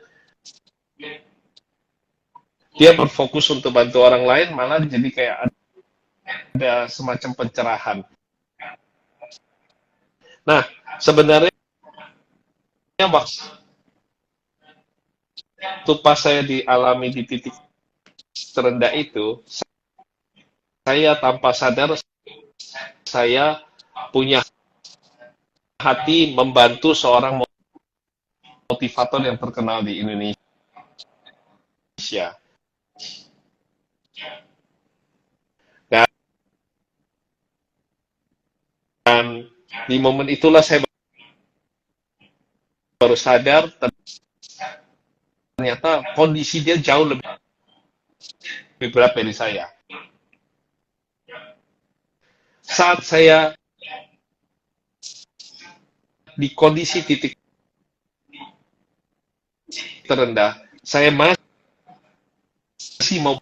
dia berfokus untuk bantu orang lain, malah jadi kayak ada semacam pencerahan. Nah, sebenarnya waktu pas saya dialami di titik terendah itu, saya tanpa sadar saya punya hati membantu seorang motivator yang terkenal di Indonesia. Dan di momen itulah saya baru sadar ternyata kondisi dia jauh lebih berat dari saya. Saat saya di kondisi titik terendah, saya masih mau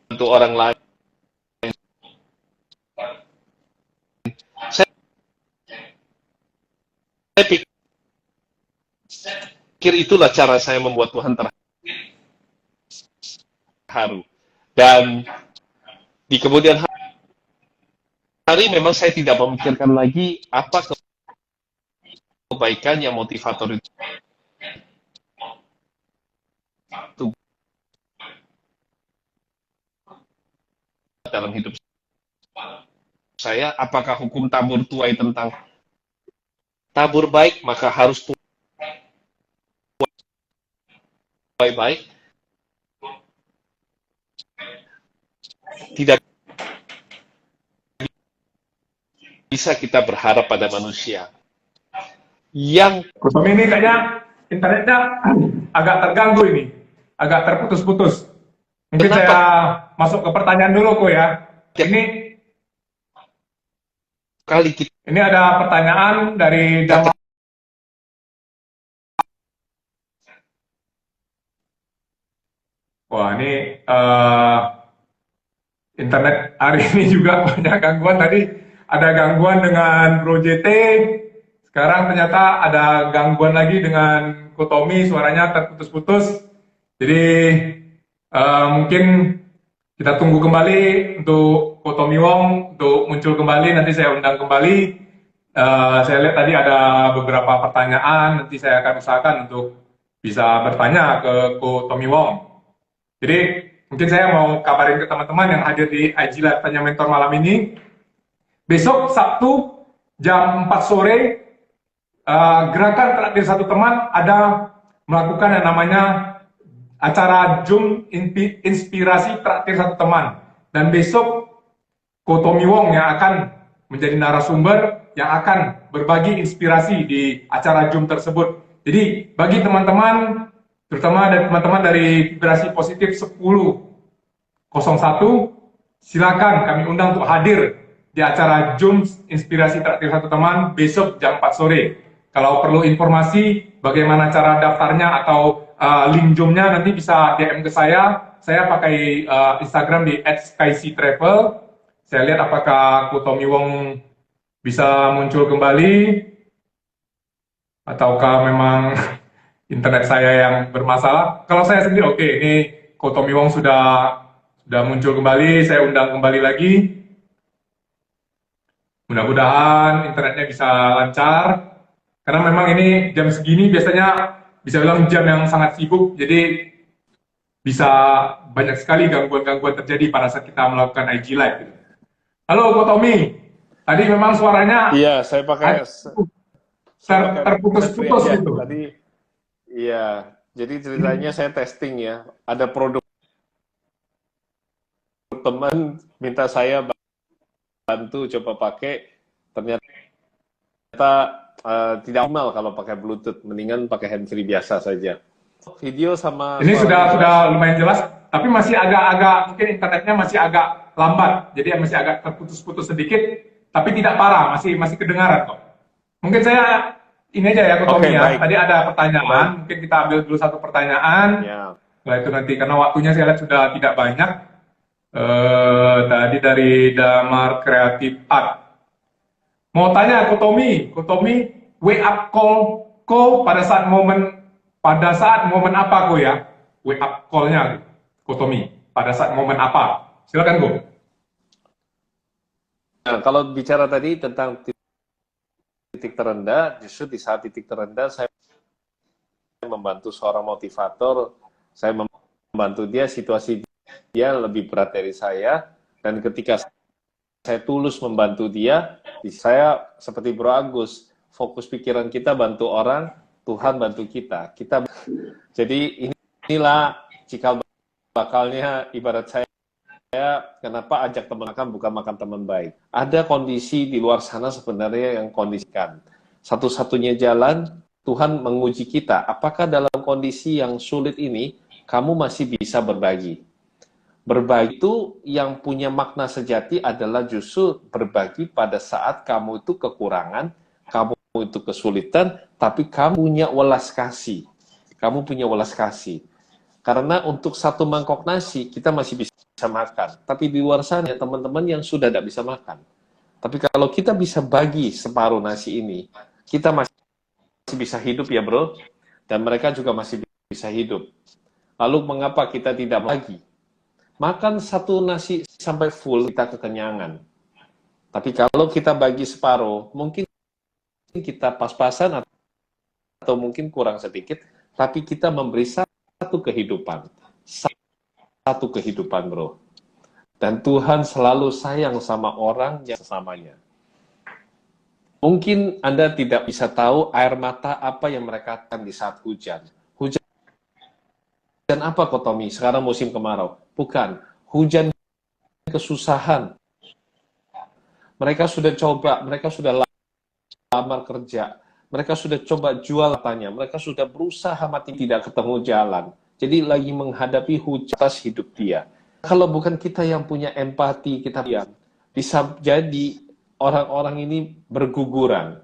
bantu orang lain. Saya pikir itulah cara saya membuat Tuhan terharu. Dan di kemudian hari memang saya tidak memikirkan lagi apa kebaikan yang motivator itu dalam hidup saya. Apakah hukum tabur tuai tentang tabur baik maka harus tuai baik? Tidak bisa kita berharap pada manusia yang Tommy ini kayaknya internetnya agak terganggu ini, agak terputus-putus. Mungkin Kenapa? saya masuk ke pertanyaan dulu kok ya. Ini kali kita ini ada pertanyaan dari Damar. Wah, ini internet hari ini juga banyak gangguan. Tadi ada gangguan dengan Bro JT. Sekarang ternyata ada gangguan lagi dengan Kotomi, suaranya terputus-putus. Jadi mungkin kita tunggu kembali untuk Kotomi Wong untuk muncul kembali. Nanti saya undang kembali. Saya lihat tadi ada beberapa pertanyaan. Nanti saya akan usahakan untuk bisa bertanya ke Kotomi Wong. Jadi mungkin saya mau kabarin ke teman-teman yang hadir di IG Live Tanya Mentor malam ini. Besok Sabtu jam 4 sore, gerakan traktir satu teman ada melakukan yang namanya acara Zoom inspirasi traktir satu teman. Dan besok Kotomi Wong yang akan menjadi narasumber yang akan berbagi inspirasi di acara Zoom tersebut. Jadi bagi teman-teman, terutama dari teman-teman dari Vibrasi Positif 1001, silakan kami undang untuk hadir di acara Zoom Inspirasi Traktir Satu Teman besok jam 4 sore. Kalau perlu informasi bagaimana cara daftarnya atau link Zoom-nya nanti bisa DM ke saya. Saya pakai Instagram di @skyseatravel. Saya lihat apakah Kotomi Wong bisa muncul kembali ataukah memang internet saya yang bermasalah. Kalau saya sendiri oke, ini Kotomi Wong sudah muncul kembali, saya undang kembali lagi. Mudah-mudahan internetnya bisa lancar. Karena memang ini jam segini biasanya bisa bilang jam yang sangat sibuk, jadi bisa banyak sekali gangguan-gangguan terjadi pada saat kita melakukan IG Live. Halo Kotomi, tadi memang suaranya iya, saya pakai terputus-putus ya, gitu. Tadi iya, jadi ceritanya saya testing ya. Ada produk teman minta saya bantu coba pakai, ternyata tidak optimal kalau pakai Bluetooth, mendingan pakai handsfree biasa saja. Video sama ini sudah lumayan jelas, tapi masih agak mungkin internetnya masih agak lambat, jadi masih agak terputus-putus sedikit, tapi tidak parah, masih kedengaran kok. Mungkin saya ini aja ya Kotomi ya. Tadi ada pertanyaan, mungkin kita ambil dulu satu pertanyaan. Ya. Setelah itu nanti karena waktunya saya lihat sudah tidak banyak. Tadi dari Damar Creative Art. Mau tanya Ko Tommy, wake up call Ko pada saat momen apa Ko ya? Wake up call-nya Ko Tommy, pada saat momen apa? Silakan Ko. Nah, kalau bicara tadi tentang titik terendah, justru di saat titik terendah saya membantu seorang motivator, saya membantu dia, situasi dia lebih berat dari saya, dan ketika saya tulus membantu dia, saya seperti Bro Agus, fokus pikiran kita bantu orang, Tuhan bantu kita. Jadi inilah cikal bakalnya ibarat saya, kenapa ajak teman makan bukan makan teman baik. Ada kondisi di luar sana sebenarnya yang kondisikan. Satu-satunya jalan Tuhan menguji kita, apakah dalam kondisi yang sulit ini kamu masih bisa berbagi. Berbagi itu yang punya makna sejati adalah justru berbagi pada saat kamu itu kekurangan, kamu itu kesulitan, tapi kamu punya welas kasih. Kamu punya welas kasih. Karena untuk satu mangkok nasi, kita masih bisa makan. Tapi di luar sana, teman-teman yang sudah tidak bisa makan. Tapi kalau kita bisa bagi separuh nasi ini, kita masih bisa hidup ya bro. Dan mereka juga masih bisa hidup. Lalu mengapa kita tidak bagi? Makan satu nasi sampai full, kita kekenyangan. Tapi kalau kita bagi separuh, mungkin kita pas-pasan atau mungkin kurang sedikit, tapi kita memberi satu kehidupan. Satu kehidupan, bro. Dan Tuhan selalu sayang sama orang yang sesamanya. Mungkin Anda tidak bisa tahu air mata apa yang mereka tahan di saat hujan. Hujan apa, Kotomi? Sekarang musim kemarau. Bukan. Hujan kesusahan. Mereka sudah coba, mereka sudah lamar kerja. Mereka sudah coba jual katanya. Mereka sudah berusaha mati tidak ketemu jalan. Jadi lagi menghadapi hujan atas hidup dia. Kalau bukan kita yang punya empati, kita bisa jadi orang-orang ini berguguran.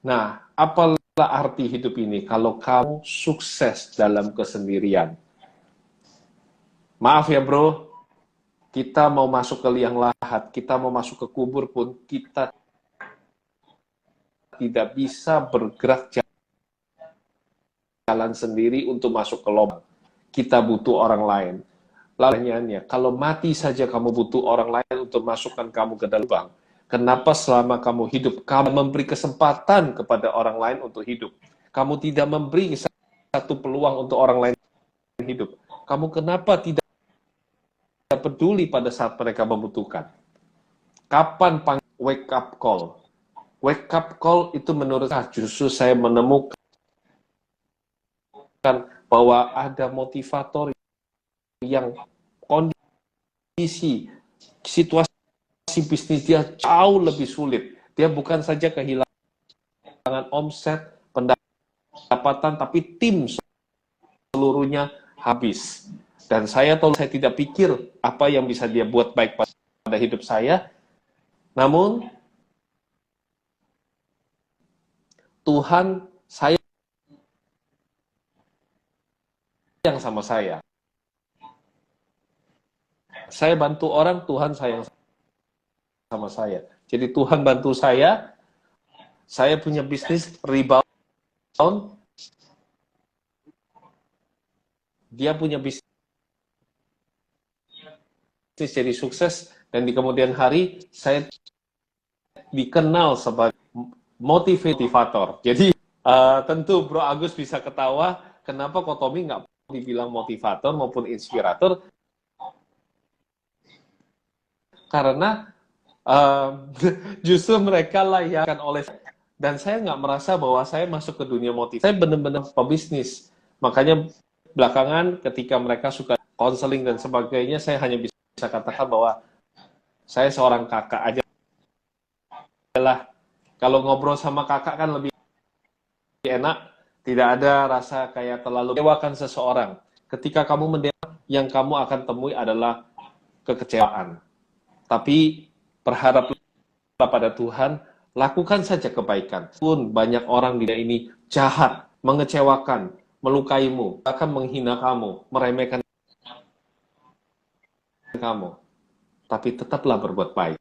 Nah, apalah arti hidup ini kalau kamu sukses dalam kesendirian? Maaf ya bro, kita mau masuk ke liang lahat, kita mau masuk ke kubur pun, kita tidak bisa bergerak jalan sendiri untuk masuk ke lubang. Kita butuh orang lain. Lainnya, kalau mati saja kamu butuh orang lain untuk masukkan kamu ke dalam lubang. Kenapa selama kamu hidup, kamu memberi kesempatan kepada orang lain untuk hidup? Kamu tidak memberi satu peluang untuk orang lain hidup. Kamu kenapa tidak peduli pada saat mereka membutuhkan? Kapan wake up call? Wake up call itu menurut saya justru saya menemukan bahwa ada motivator yang kondisi, situasi bisnis dia jauh lebih sulit. Dia bukan saja kehilangan omset, pendapatan, tapi tim seluruhnya habis. Dan saya tahu saya tidak pikir apa yang bisa dia buat baik pada hidup saya. Namun, Tuhan sayang sama saya. Saya bantu orang, Tuhan sayang sama saya. Jadi Tuhan bantu saya punya bisnis rebound, dia punya bisnis jadi sukses, dan di kemudian hari saya dikenal sebagai motivator. Jadi tentu Bro Agus bisa ketawa, kenapa Kotomi nggak dibilang motivator maupun inspirator? Karena justru mereka layakan oleh, dan saya nggak merasa bahwa saya masuk ke dunia motivasi. Saya benar-benar pebisnis. Makanya belakangan ketika mereka suka konseling dan sebagainya, saya hanya bisa katakan bahwa saya seorang kakak aja lah. Kalau ngobrol sama kakak kan lebih enak, tidak ada rasa kayak terlalu mengecewakan seseorang. Ketika kamu mendengar, yang kamu akan temui adalah kekecewaan. Tapi berharaplah pada Tuhan, lakukan saja kebaikan. Pun banyak orang di dunia ini jahat, mengecewakan, melukaimu, bahkan menghina kamu, meremehkan kamu. Tapi tetaplah berbuat baik.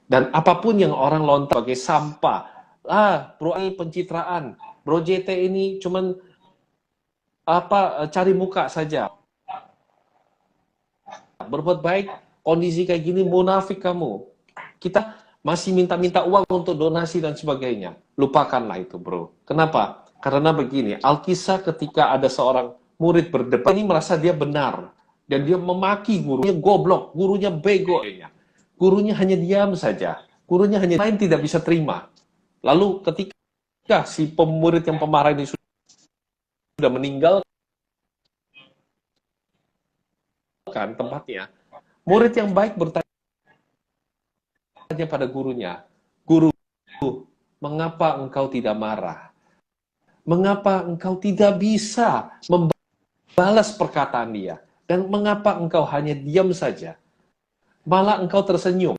Dan apapun yang orang lontar sebagai sampah, bro ini pencitraan, bro JT ini cuman cari muka saja. Berbuat baik, kondisi kayak gini munafik kamu. Kita masih minta-minta uang untuk donasi dan sebagainya. Lupakanlah itu, bro. Kenapa? Karena begini, Alkisah ketika ada seorang murid berdebat, ini merasa dia benar. Dan dia memaki gurunya goblok, gurunya bego. Gurunya hanya diam saja. Gurunya hanya lain tidak bisa terima. Lalu ketika si pemurid yang pemarah ini sudah meninggal tempatnya, murid yang baik bertanya pada gurunya, "Guru, mengapa engkau tidak marah? Mengapa engkau tidak bisa membalas perkataan dia? Dan mengapa engkau hanya diam saja? Malah engkau tersenyum."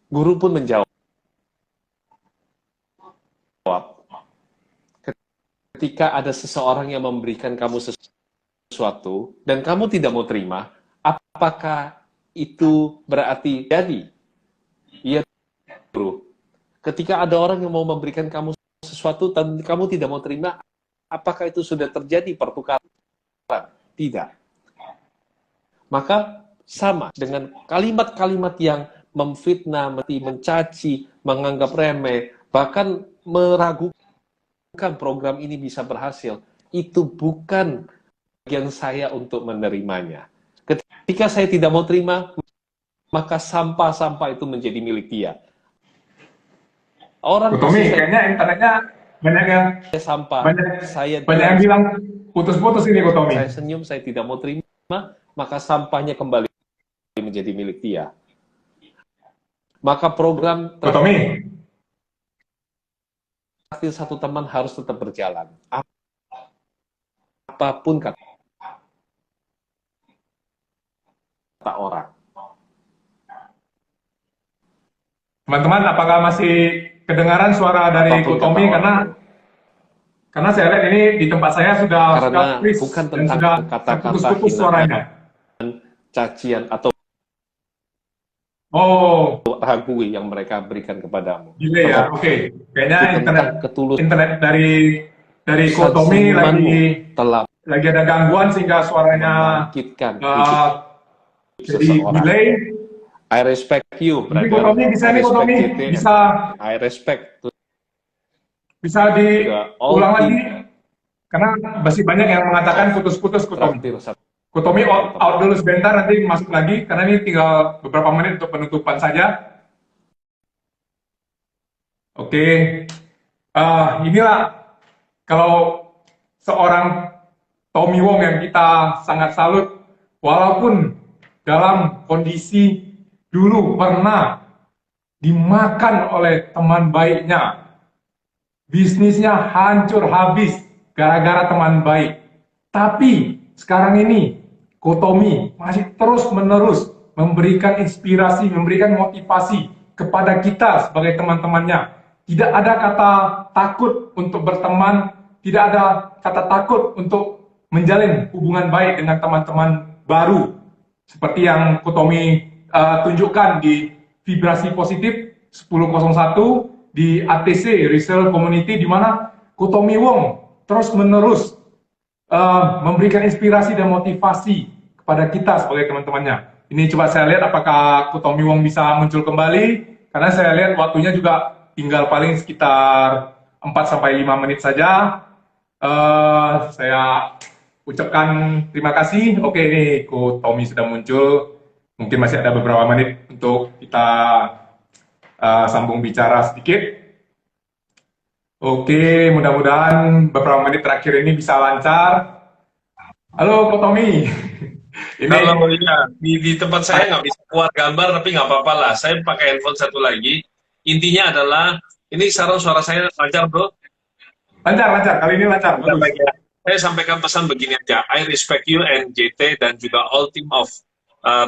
Guru pun menjawab, ketika ada seseorang yang memberikan kamu sesuatu dan kamu tidak mau terima, apakah itu berarti jadi? Iya, bro. Ketika ada orang yang mau memberikan kamu sesuatu dan kamu tidak mau terima, apakah itu sudah terjadi pertukaran? Tidak. Maka sama dengan kalimat-kalimat yang memfitnah, mencaci, menganggap remeh, bahkan meragukan program ini bisa berhasil, itu bukan bagian saya untuk menerimanya. Ketika saya tidak mau terima, maka sampah-sampah itu menjadi milik dia. Orang Tommy, kayaknya internetnya banyak yang sampah. Banyak yang bilang putus-putus ini, Tommy. Saya senyum, saya tidak mau terima, maka sampahnya kembali menjadi milik dia. Maka program Tommy, satu teman harus tetap berjalan. Apapun kata orang. Teman-teman, apakah masih kedengaran suara dari Tommy? Karena saya lihat ini di tempat saya sudah freeze bukan dan tentang sudah kata-kata putus-putus suaranya. Cacian atau ragui yang mereka berikan kepadamu. Delay ya, oke. Kayaknya internet dari Tommy lagi ada gangguan sehingga suaranya jadi delay. I respect you, brother. Tommy bisa I respect. Bisa diulang lagi karena masih banyak yang mengatakan putus-putus Tommy out dulu sebentar, nanti masuk lagi karena ini tinggal beberapa menit untuk penutupan saja. Oke. Inilah kalau seorang Tommy Wong yang kita sangat salut, walaupun dalam kondisi dulu pernah dimakan oleh teman baiknya, bisnisnya hancur habis gara-gara teman baik. Tapi sekarang ini Tommy masih terus-menerus memberikan inspirasi, memberikan motivasi kepada kita sebagai teman-temannya. Tidak ada kata takut untuk berteman, tidak ada kata takut untuk menjalin hubungan baik dengan teman-teman baru. Seperti yang Tommy tunjukkan di Vibrasi Positif 1001 di ATC Resell Community, di mana Tommy Wong terus-menerus memberikan inspirasi dan motivasi kepada kita sebagai teman-temannya. Ini coba saya lihat apakah Tommy Wong bisa muncul kembali, karena saya lihat waktunya juga tinggal paling sekitar 4-5 menit saja. Saya ucapkan terima kasih. Oke, ini Tommy sudah muncul. Mungkin masih ada beberapa menit untuk kita sambung bicara sedikit. Oke, mudah-mudahan beberapa menit terakhir ini bisa lancar. Halo, Tommy. Halo, ya. Di tempat saya nggak bisa keluar gambar, tapi nggak apa-apa lah. Saya pakai handphone satu lagi. Intinya adalah, ini sekarang suara saya lancar, bro? Lancar. Kali ini lancar. Saya sampaikan pesan begini aja. I respect you and JT dan juga all team of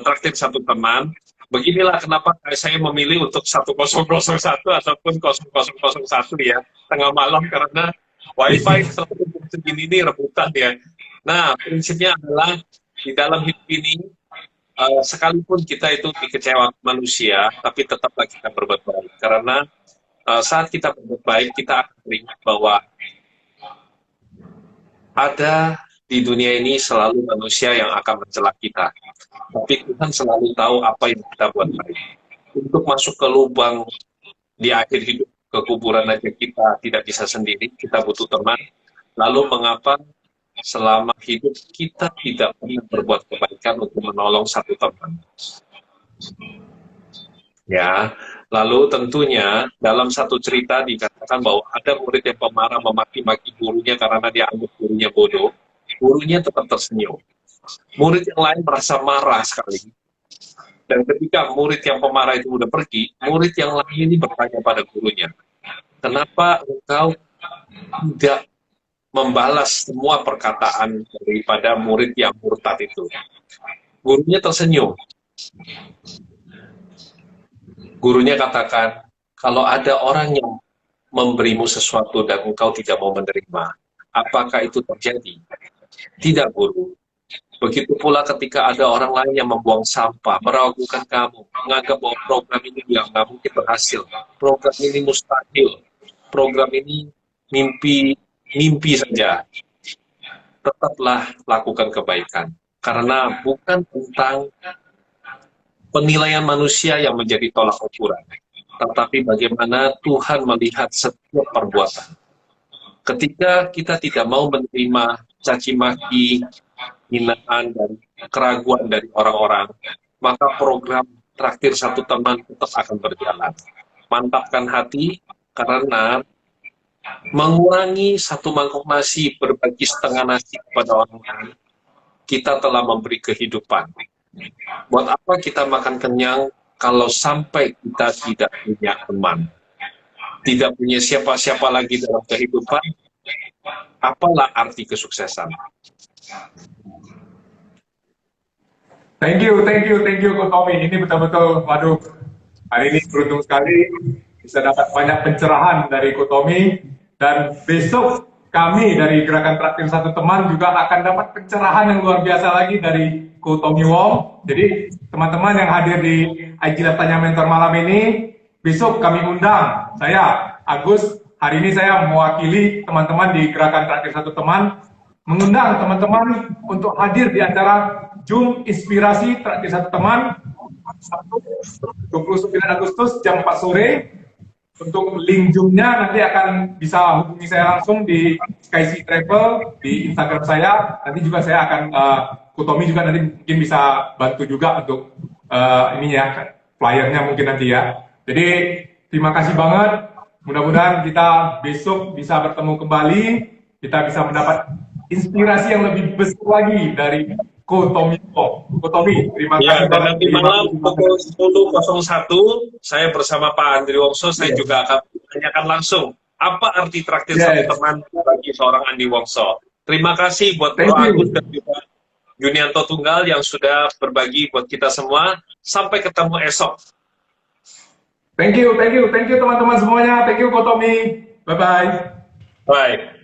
Traktir Satu Teman. Beginilah kenapa saya memilih untuk 1001 ataupun 0001 ya, tengah malam, karena wifi segini ini rebutan ya. Nah, prinsipnya adalah di dalam hidup ini, sekalipun kita itu dikecewakan manusia, tapi tetaplah kita berbuat baik. Karena saat kita berbuat baik, kita akan ingat bahwa ada di dunia ini selalu manusia yang akan mencela kita. Tapi Tuhan selalu tahu apa yang kita buat baik. Untuk masuk ke lubang di akhir hidup, ke kuburan aja kita tidak bisa sendiri, kita butuh teman. Lalu mengapa selama hidup kita tidak pernah berbuat kebaikan untuk menolong satu teman? Ya, lalu tentunya dalam satu cerita dikatakan bahwa ada murid yang pemarah memaki-maki gurunya karena dia anggap gurunya bodoh. Gurunya tetap tersenyum. Murid yang lain merasa marah sekali. Dan ketika murid yang pemarah itu udah pergi, murid yang lain ini bertanya pada gurunya, kenapa engkau tidak membalas semua perkataan daripada murid yang murtad itu? Gurunya tersenyum. Gurunya katakan, kalau ada orang yang memberimu sesuatu dan engkau tidak mau menerima, apakah itu terjadi? Tidak, guru. Begitu pula ketika ada orang lain yang membuang sampah, meragukan kamu, menganggap bahwa program ini yang nggak mungkin berhasil, program ini mustahil, program ini mimpi saja. Tetaplah lakukan kebaikan. Karena bukan tentang penilaian manusia yang menjadi tolak ukuran, tetapi bagaimana Tuhan melihat setiap perbuatan. Ketika kita tidak mau menerima caci maki, hinaan, dan keraguan dari orang-orang, maka program traktir satu teman tetap akan berjalan. Mantapkan hati, karena mengurangi satu mangkok nasi, berbagi setengah nasi kepada orang lain, kita telah memberi kehidupan. Buat apa kita makan kenyang kalau sampai kita tidak punya teman, tidak punya siapa-siapa lagi dalam kehidupan? Apalah arti kesuksesan? Thank you Ko Tommy. Ini betul-betul, waduh, hari ini beruntung sekali bisa dapat banyak pencerahan dari Ko Tommy, dan besok kami dari Gerakan Traktir Satu Teman juga akan dapat pencerahan yang luar biasa lagi dari Ko Tommy Wong. Jadi teman-teman yang hadir di IG Live Tanya Mentor malam ini, besok kami undang, saya Agus, hari ini saya mewakili teman-teman di Gerakan Traktir Satu Teman, mengundang teman-teman untuk hadir di acara Zoom Inspirasi Traktir Satu Teman 29 Agustus jam 4 sore. Untuk link Zoom-nya nanti akan bisa hubungi saya langsung di Skysi Travel di Instagram saya. Nanti juga saya akan Ko Tommy juga nanti mungkin bisa bantu juga untuk ini ya, flyernya mungkin nanti ya. Jadi terima kasih banget. Mudah-mudahan kita besok bisa bertemu kembali. Kita bisa mendapat inspirasi yang lebih besar lagi dari Ko Tommy. Ko Tommy, terima kasih. Dan nanti malam pukul 10.01 saya bersama Pak Andri Wongso, saya juga akan menanyakan langsung apa arti traktir satu teman bagi seorang Andi Wongso. Terima kasih buat Bro Agus dan juga Junianto Tunggal yang sudah berbagi buat kita semua. Sampai ketemu esok. Thank you teman-teman semuanya. Thank you Ko Tommy. Bye-bye. Bye.